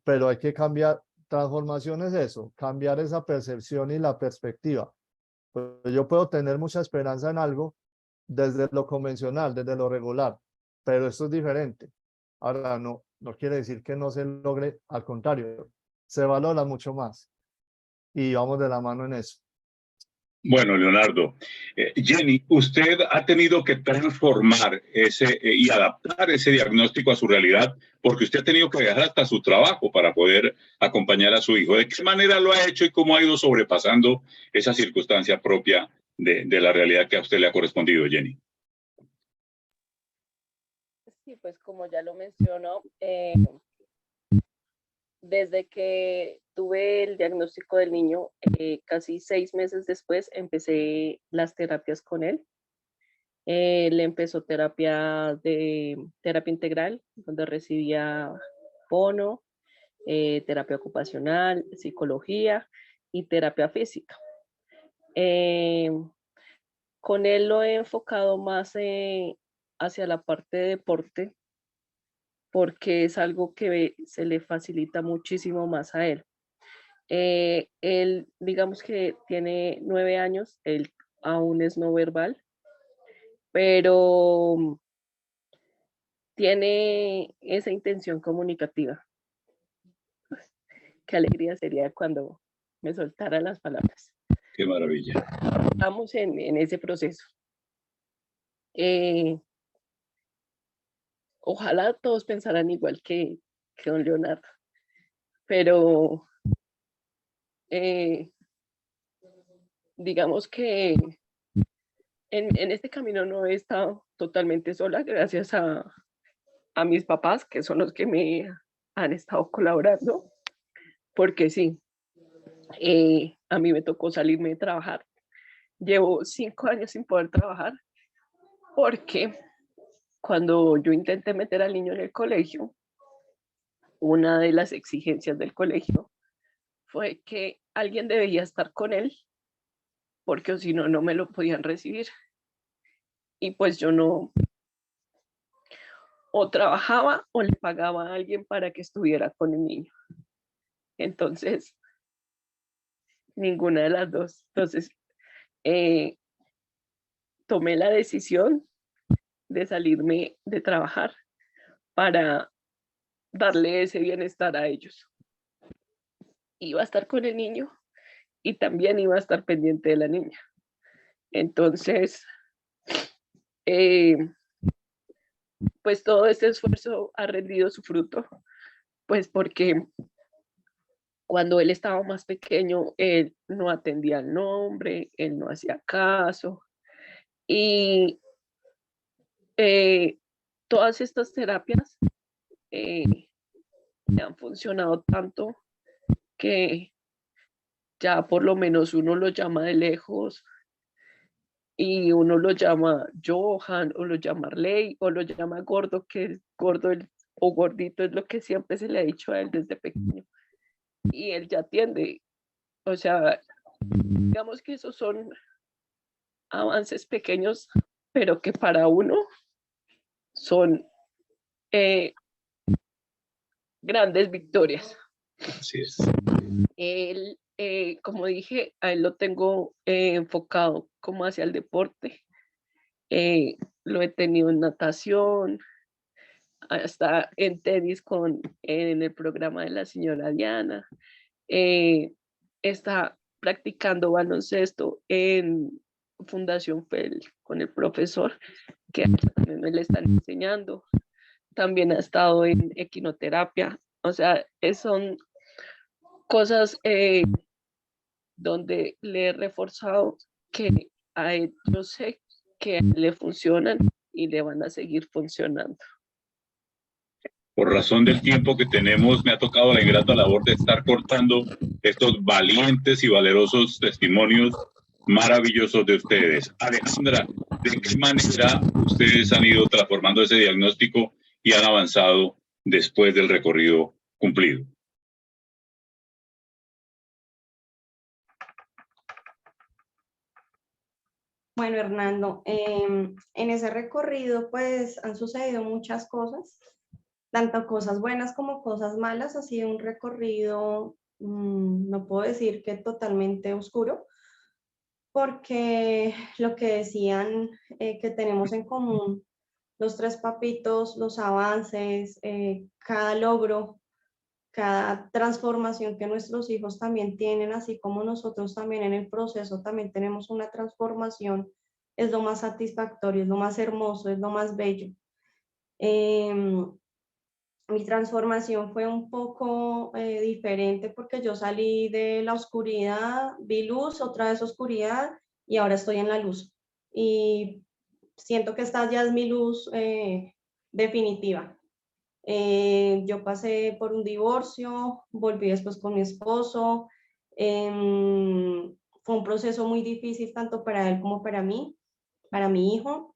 pero hay que cambiar. Transformación es eso, cambiar esa percepción y la perspectiva. Pues yo puedo tener mucha esperanza en algo desde lo convencional, desde lo regular, pero esto es diferente. Ahora, no quiere decir que no se logre, al contrario, se valora mucho más y vamos de la mano en eso. Bueno, Leonardo, Jenny, usted ha tenido que transformar y adaptar ese diagnóstico a su realidad porque usted ha tenido que dejar hasta su trabajo para poder acompañar a su hijo. ¿De qué manera lo ha hecho y cómo ha ido sobrepasando esa circunstancia propia de la realidad que a usted le ha correspondido, Jenny? Sí, pues como ya lo mencionó, desde que tuve el diagnóstico del niño, casi 6 meses después empecé las terapias con él. Él empezó terapia integral, donde recibía fono, terapia ocupacional, psicología y terapia física. Con él lo he enfocado más hacia la parte de deporte, porque es algo que se le facilita muchísimo más a él. Él, digamos que tiene 9 años, él aún es no verbal, pero tiene esa intención comunicativa. Qué alegría sería cuando me soltara las palabras. Qué maravilla. Estamos en ese proceso. Ojalá todos pensaran igual que don Leonardo, pero digamos que en este camino no he estado totalmente sola, gracias a mis papás, que son los que me han estado colaborando, porque sí, a mí me tocó salirme de trabajar. Llevo 5 años sin poder trabajar porque cuando yo intenté meter al niño en el colegio, una de las exigencias del colegio fue que alguien debía estar con él, porque si no, no me lo podían recibir. Y pues yo no, o trabajaba o le pagaba a alguien para que estuviera con el niño. Entonces, ninguna de las dos. Entonces, tomé la decisión de salirme de trabajar para darle ese bienestar a ellos. Iba a estar con el niño y también iba a estar pendiente de la niña. Entonces, pues todo este esfuerzo ha rendido su fruto, pues porque cuando él estaba más pequeño, él no atendía el nombre, él no hacía caso. Y todas estas terapias me han funcionado tanto que ya por lo menos uno lo llama de lejos y uno lo llama Johan o lo llama Arley o lo llama gordo, que gordo o gordito es lo que siempre se le ha dicho a él desde pequeño. Y él ya atiende. O sea, digamos que esos son avances pequeños, pero que para uno son grandes victorias. Así es. Él, como dije, a él lo tengo enfocado como hacia el deporte. Lo he tenido en natación, hasta en tenis en el programa de la señora Diana. Está practicando baloncesto en Fundación FEL con el profesor, que también me le están enseñando. También ha estado en equinoterapia. O sea, son cosas donde le he reforzado que a él, yo sé que le funcionan y le van a seguir funcionando. Por razón del tiempo que tenemos, me ha tocado la ingrata labor de estar cortando estos valientes y valerosos testimonios maravillosos de ustedes. Alejandra, ¿de qué manera ustedes han ido transformando ese diagnóstico y han avanzado después del recorrido cumplido? Bueno, Hernando, en ese recorrido pues han sucedido muchas cosas, tanto cosas buenas como cosas malas. Ha sido un recorrido, no puedo decir que totalmente oscuro, porque lo que decían que tenemos en común los tres papitos, los avances, cada logro, cada transformación que nuestros hijos también tienen, así como nosotros también en el proceso también tenemos una transformación, es lo más satisfactorio, es lo más hermoso, es lo más bello. Mi transformación fue un poco diferente porque yo salí de la oscuridad, vi luz, otra vez oscuridad y ahora estoy en la luz. Y siento que esta ya es mi luz definitiva. Yo pasé por un divorcio, volví después con mi esposo. Fue un proceso muy difícil tanto para él como para mí, para mi hijo.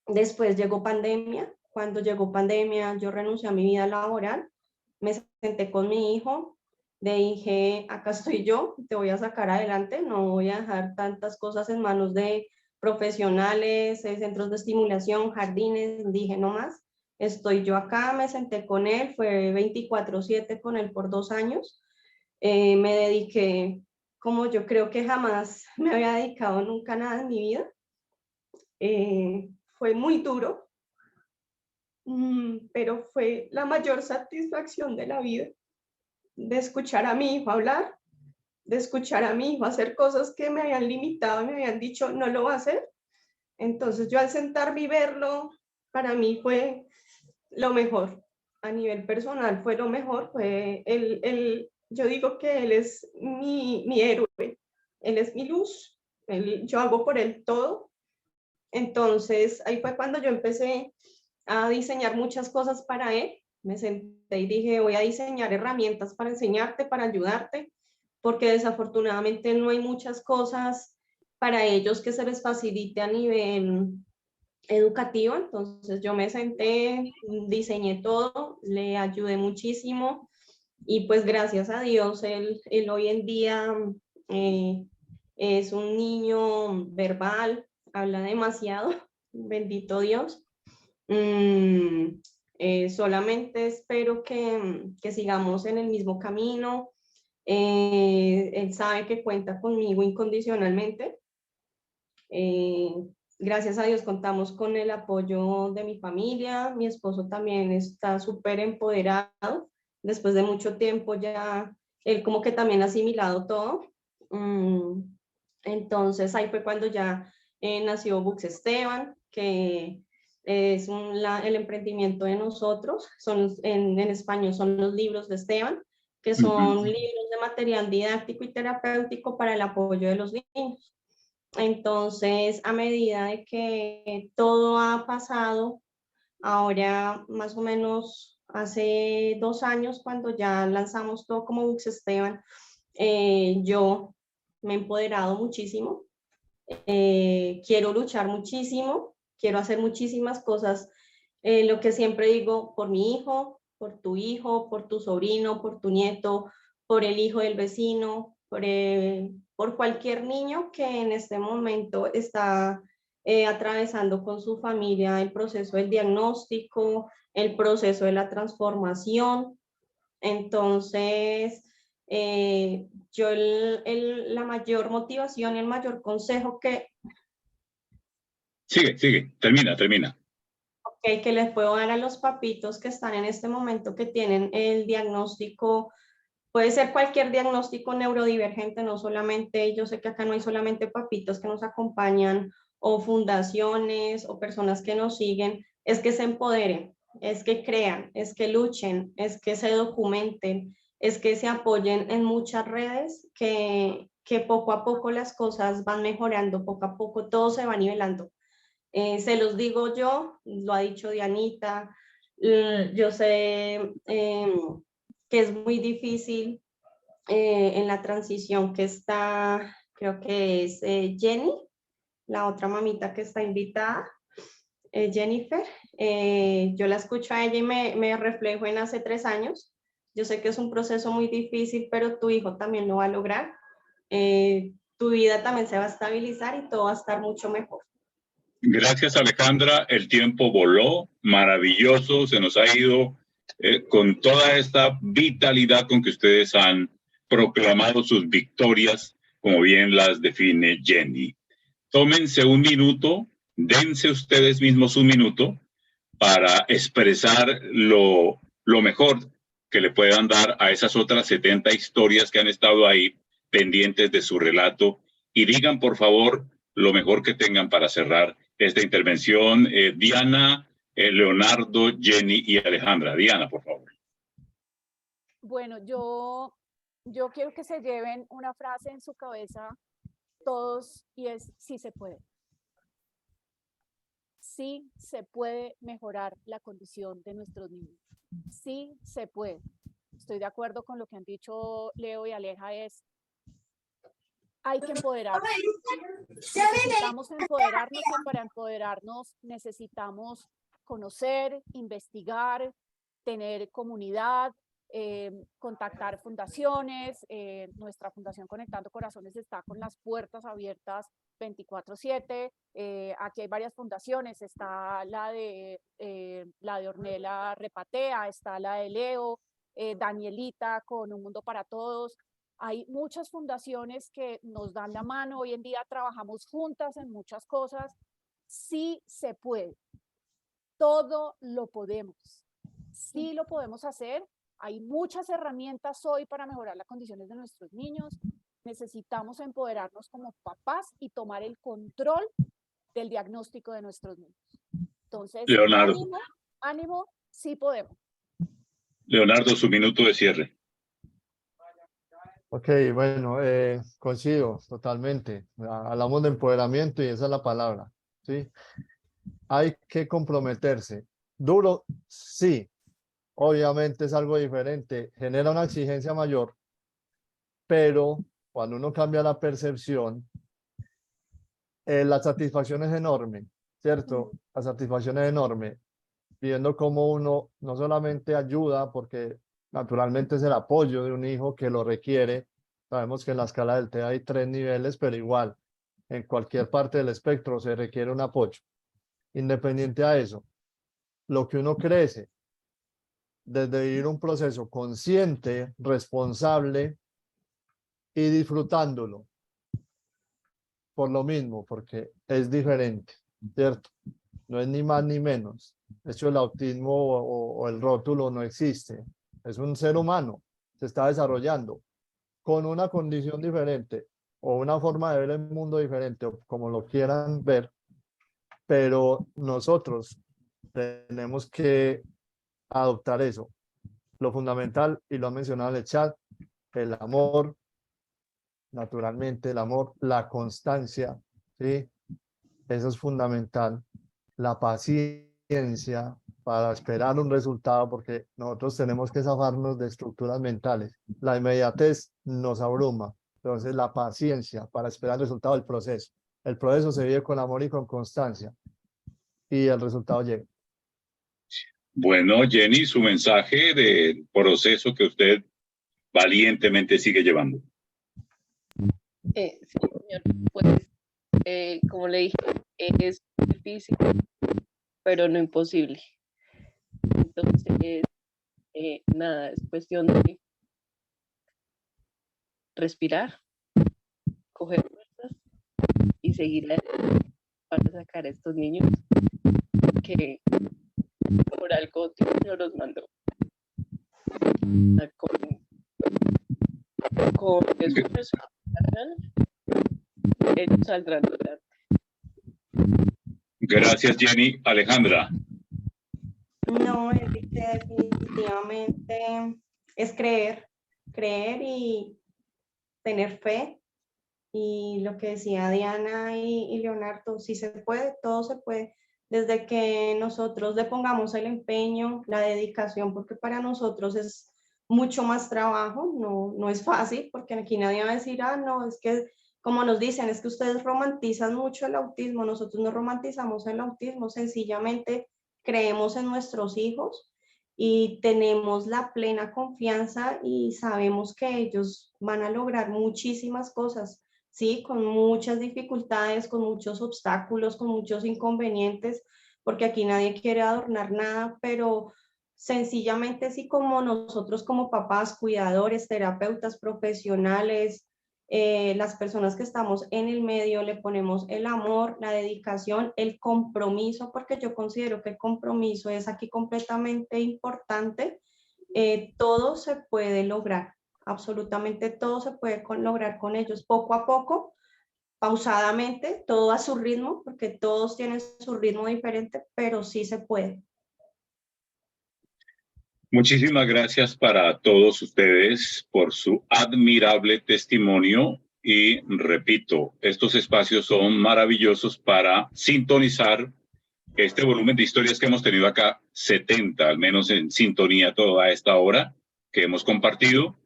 Después llegó pandemia. Cuando llegó pandemia, yo renuncié a mi vida laboral, me senté con mi hijo, le dije, acá estoy yo, te voy a sacar adelante, no voy a dejar tantas cosas en manos de profesionales, centros de estimulación, jardines. Dije, no más, estoy yo acá, me senté con él, fue 24/7 con él por 2 años. Me dediqué como yo creo que jamás me había dedicado nunca a nada en mi vida. Fue muy duro, pero fue la mayor satisfacción de la vida, de escuchar a mi hijo hablar, de escuchar a mi hijo hacer cosas que me habían limitado, me habían dicho no lo va a hacer. Entonces yo al sentarme y verlo, para mí fue lo mejor. A nivel personal fue lo mejor, fue yo digo que él es mi héroe, él es mi luz, yo hago por él todo. Entonces ahí fue cuando yo empecé a diseñar muchas cosas para él. Me senté y dije, voy a diseñar herramientas para enseñarte, para ayudarte, porque desafortunadamente no hay muchas cosas para ellos que se les facilite a nivel educativo. Entonces yo me senté, diseñé todo, le ayudé muchísimo y pues gracias a Dios él hoy en día es un niño verbal, habla demasiado, bendito Dios. Solamente espero que sigamos en el mismo camino. Él sabe que cuenta conmigo incondicionalmente. Gracias a Dios contamos con el apoyo de mi familia. Mi esposo también está súper empoderado. Después de mucho tiempo ya él como que también ha asimilado todo. Entonces ahí fue cuando ya nació Books Esteban, que es el emprendimiento de nosotros. En español son los libros de Esteban, que son libros de material didáctico y terapéutico para el apoyo de los niños. Entonces, a medida de que todo ha pasado, ahora más o menos hace 2 años, cuando ya lanzamos todo como Books Esteban, yo me he empoderado muchísimo, quiero luchar muchísimo, quiero hacer muchísimas cosas, lo que siempre digo, por mi hijo, por tu hijo, por tu sobrino, por tu nieto, por el hijo del vecino, por cualquier niño que en este momento está atravesando con su familia el proceso del diagnóstico, el proceso de la transformación. Entonces, yo la mayor motivación y el mayor consejo Sigue, termina. que les puedo dar a los papitos que están en este momento, que tienen el diagnóstico, puede ser cualquier diagnóstico neurodivergente, no solamente, yo sé que acá no hay solamente papitos que nos acompañan o fundaciones o personas que nos siguen, es que se empoderen, es que crean, es que luchen, es que se documenten, es que se apoyen en muchas redes, que poco a poco las cosas van mejorando, poco a poco todo se va nivelando. Se los digo yo, lo ha dicho Dianita, yo sé que es muy difícil en la transición que está, creo que es Jenny, la otra mamita que está invitada, Jennifer. Yo la escucho a ella y me reflejo en hace 3 años. Yo sé que es un proceso muy difícil, pero tu hijo también lo va a lograr. Tu vida también se va a estabilizar y todo va a estar mucho mejor. Gracias, Alejandra. El tiempo voló, maravilloso, se nos ha ido con toda esta vitalidad con que ustedes han proclamado sus victorias, como bien las define Jenny. Tómense un minuto, dense ustedes mismos un minuto para expresar lo mejor que le puedan dar a esas otras 70 historias que han estado ahí pendientes de su relato, y digan, por favor, lo mejor que tengan para cerrar esta intervención. Diana, Leonardo, Jenny y Alejandra. Diana, por favor. Bueno, yo quiero que se lleven una frase en su cabeza todos, y es: sí se puede. Sí se puede mejorar la condición de nuestros niños. Sí se puede. Estoy de acuerdo con lo que han dicho Leo y Aleja, hay que empoderarnos. Necesitamos empoderarnos, y para empoderarnos necesitamos conocer, investigar, tener comunidad, contactar fundaciones. Nuestra fundación Conectando Corazones está con las puertas abiertas 24/7. Aquí hay varias fundaciones, está la de Ornella Repatea, está la de Leo, Danielita con Un Mundo para Todos. Hay muchas fundaciones que nos dan la mano. Hoy en día trabajamos juntas en muchas cosas. Sí se puede. todo lo podemos. Sí lo podemos hacer. Hay muchas herramientas hoy para mejorar las condiciones de nuestros niños. Necesitamos empoderarnos como papás y tomar el control del diagnóstico de nuestros niños. Entonces, Leonardo. ánimo, ánimo, sí podemos. Leonardo, su minuto de cierre. Ok, bueno, coincido totalmente. Hablamos de empoderamiento y esa es la palabra, ¿sí? Hay que comprometerse. Duro, sí. Obviamente es algo diferente, genera una exigencia mayor, pero cuando uno cambia la percepción, la satisfacción es enorme, ¿cierto? La satisfacción es enorme, viendo cómo uno no solamente ayuda, porque naturalmente es el apoyo de un hijo que lo requiere. Sabemos que en la escala del TEA hay 3 niveles, pero igual, en cualquier parte del espectro se requiere un apoyo. Independiente a eso, lo que uno crece desde vivir un proceso consciente, responsable y disfrutándolo por lo mismo, porque es diferente, ¿cierto? No es ni más ni menos. De hecho, el autismo o el rótulo no existe. Es un ser humano, se está desarrollando con una condición diferente o una forma de ver el mundo diferente, o como lo quieran ver, pero nosotros tenemos que adoptar eso. Lo fundamental, y lo ha mencionado en el chat, el amor, naturalmente el amor, la constancia, ¿sí? Eso es fundamental. La paciencia para esperar un resultado, porque nosotros tenemos que zafarnos de estructuras mentales. La inmediatez nos abruma. Entonces, la paciencia para esperar el resultado del proceso. El proceso se vive con amor y con constancia, y el resultado llega. Bueno, Jenny, su mensaje del proceso que usted valientemente sigue llevando. Sí, señor, pues como le dije, es difícil, pero no imposible. Entonces, nada, es cuestión de respirar, coger fuerzas y seguir adelante para sacar a estos niños que por algo Dios nos los mandó. Con esfuerzo, ellos saldrán adelante. Gracias, Jenny. Alejandra. No, Enrique, definitivamente es creer y tener fe. Y lo que decía Diana y Leonardo, si se puede, todo se puede. Desde que nosotros le pongamos el empeño, la dedicación, porque para nosotros es mucho más trabajo, no es fácil, porque aquí nadie va a decir, ah, no, es que, como nos dicen, es que ustedes romantizan mucho el autismo, nosotros no romantizamos el autismo, sencillamente creemos en nuestros hijos y tenemos la plena confianza y sabemos que ellos van a lograr muchísimas cosas, ¿sí? Con muchas dificultades, con muchos obstáculos, con muchos inconvenientes, porque aquí nadie quiere adornar nada, pero sencillamente sí, como nosotros como papás, cuidadores, terapeutas, profesionales, las personas que estamos en el medio le ponemos el amor, la dedicación, el compromiso, porque yo considero que el compromiso es aquí completamente importante. Todo se puede lograr, absolutamente todo se puede lograr con ellos poco a poco, pausadamente, todo a su ritmo, porque todos tienen su ritmo diferente, pero sí se puede. Muchísimas gracias para todos ustedes por su admirable testimonio y repito, estos espacios son maravillosos para sintonizar este volumen de historias que hemos tenido acá, 70 al menos en sintonía toda esta hora que hemos compartido,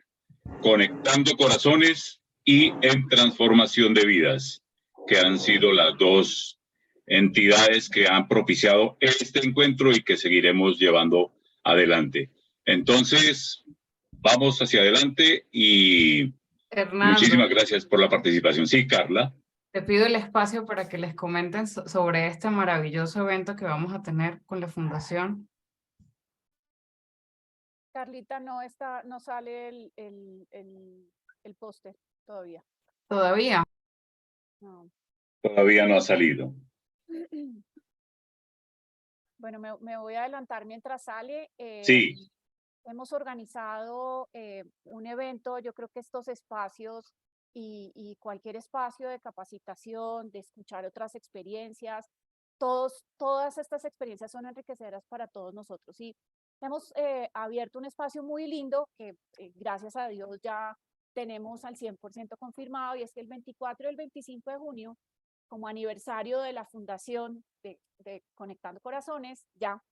conectando corazones y en transformación de vidas, que han sido las dos entidades que han propiciado este encuentro y que seguiremos llevando adelante. Entonces, vamos hacia adelante y Hernando, muchísimas gracias por la participación. Sí, Carla. te pido el espacio para que les comenten sobre este maravilloso evento que vamos a tener con la Fundación. Carlita, no sale el póster todavía. Todavía. No. Todavía no ha salido. Bueno, me voy a adelantar mientras sale. Sí. Hemos organizado un evento. Yo creo que estos espacios y cualquier espacio de capacitación, de escuchar otras experiencias, todas estas experiencias son enriquecedoras para todos nosotros. Y hemos abierto un espacio muy lindo que gracias a Dios ya tenemos al 100% confirmado, y es que el 24 y el 25 de junio, como aniversario de la fundación de Conectando Corazones,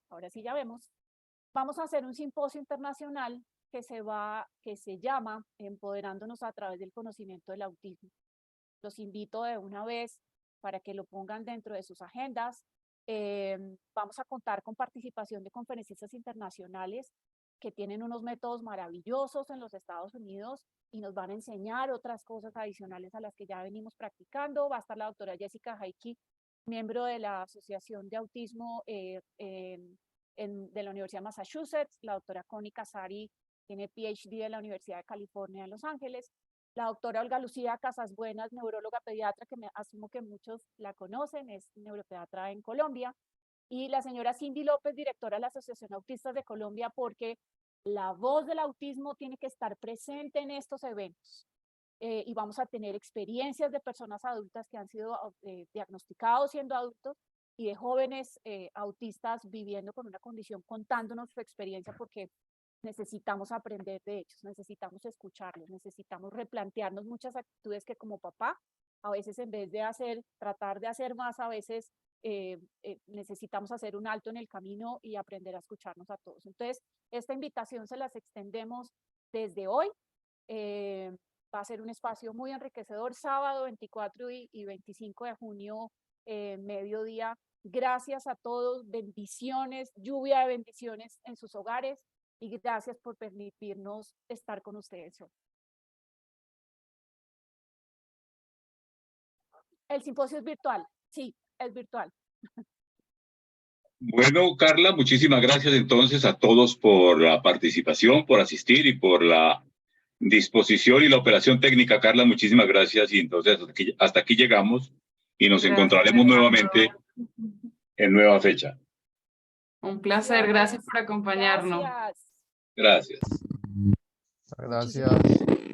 ahora sí ya vemos, vamos a hacer un simposio internacional que se llama Empoderándonos a través del conocimiento del autismo. Los invito de una vez para que lo pongan dentro de sus agendas. Vamos a contar con participación de conferencistas internacionales que tienen unos métodos maravillosos en los Estados Unidos y nos van a enseñar otras cosas adicionales a las que ya venimos practicando. Va a estar la doctora Jessica Haiki, miembro de la Asociación de Autismo de la Universidad de Massachusetts. La doctora Connie Casari tiene PhD de la Universidad de California en Los Ángeles. La doctora Olga Lucía Casasbuenas, neuróloga pediatra, que me asumo que muchos la conocen, es neuropediatra en Colombia. Y la señora Cindy López, directora de la Asociación Autistas de Colombia, porque la voz del autismo tiene que estar presente en estos eventos. Y vamos a tener experiencias de personas adultas que han sido diagnosticados siendo adultos y de jóvenes autistas viviendo con una condición, contándonos su experiencia, porque necesitamos aprender de ellos, necesitamos escucharlos, necesitamos replantearnos muchas actitudes que como papá, a veces en vez de tratar de hacer más, a veces necesitamos hacer un alto en el camino y aprender a escucharnos a todos. Entonces, esta invitación se las extendemos desde hoy. Va a ser un espacio muy enriquecedor, sábado 24 y 25 de junio, mediodía. Gracias a todos, bendiciones, lluvia de bendiciones en sus hogares, y gracias por permitirnos estar con ustedes hoy. El simposio es virtual, sí, es virtual. Bueno, Carla, muchísimas gracias entonces a todos por la participación, por asistir y por la disposición y la operación técnica. Carla, muchísimas gracias. Y entonces hasta aquí llegamos y nos encontraremos nuevamente en nueva fecha. Un placer, gracias por acompañarnos. Gracias. Gracias. Gracias.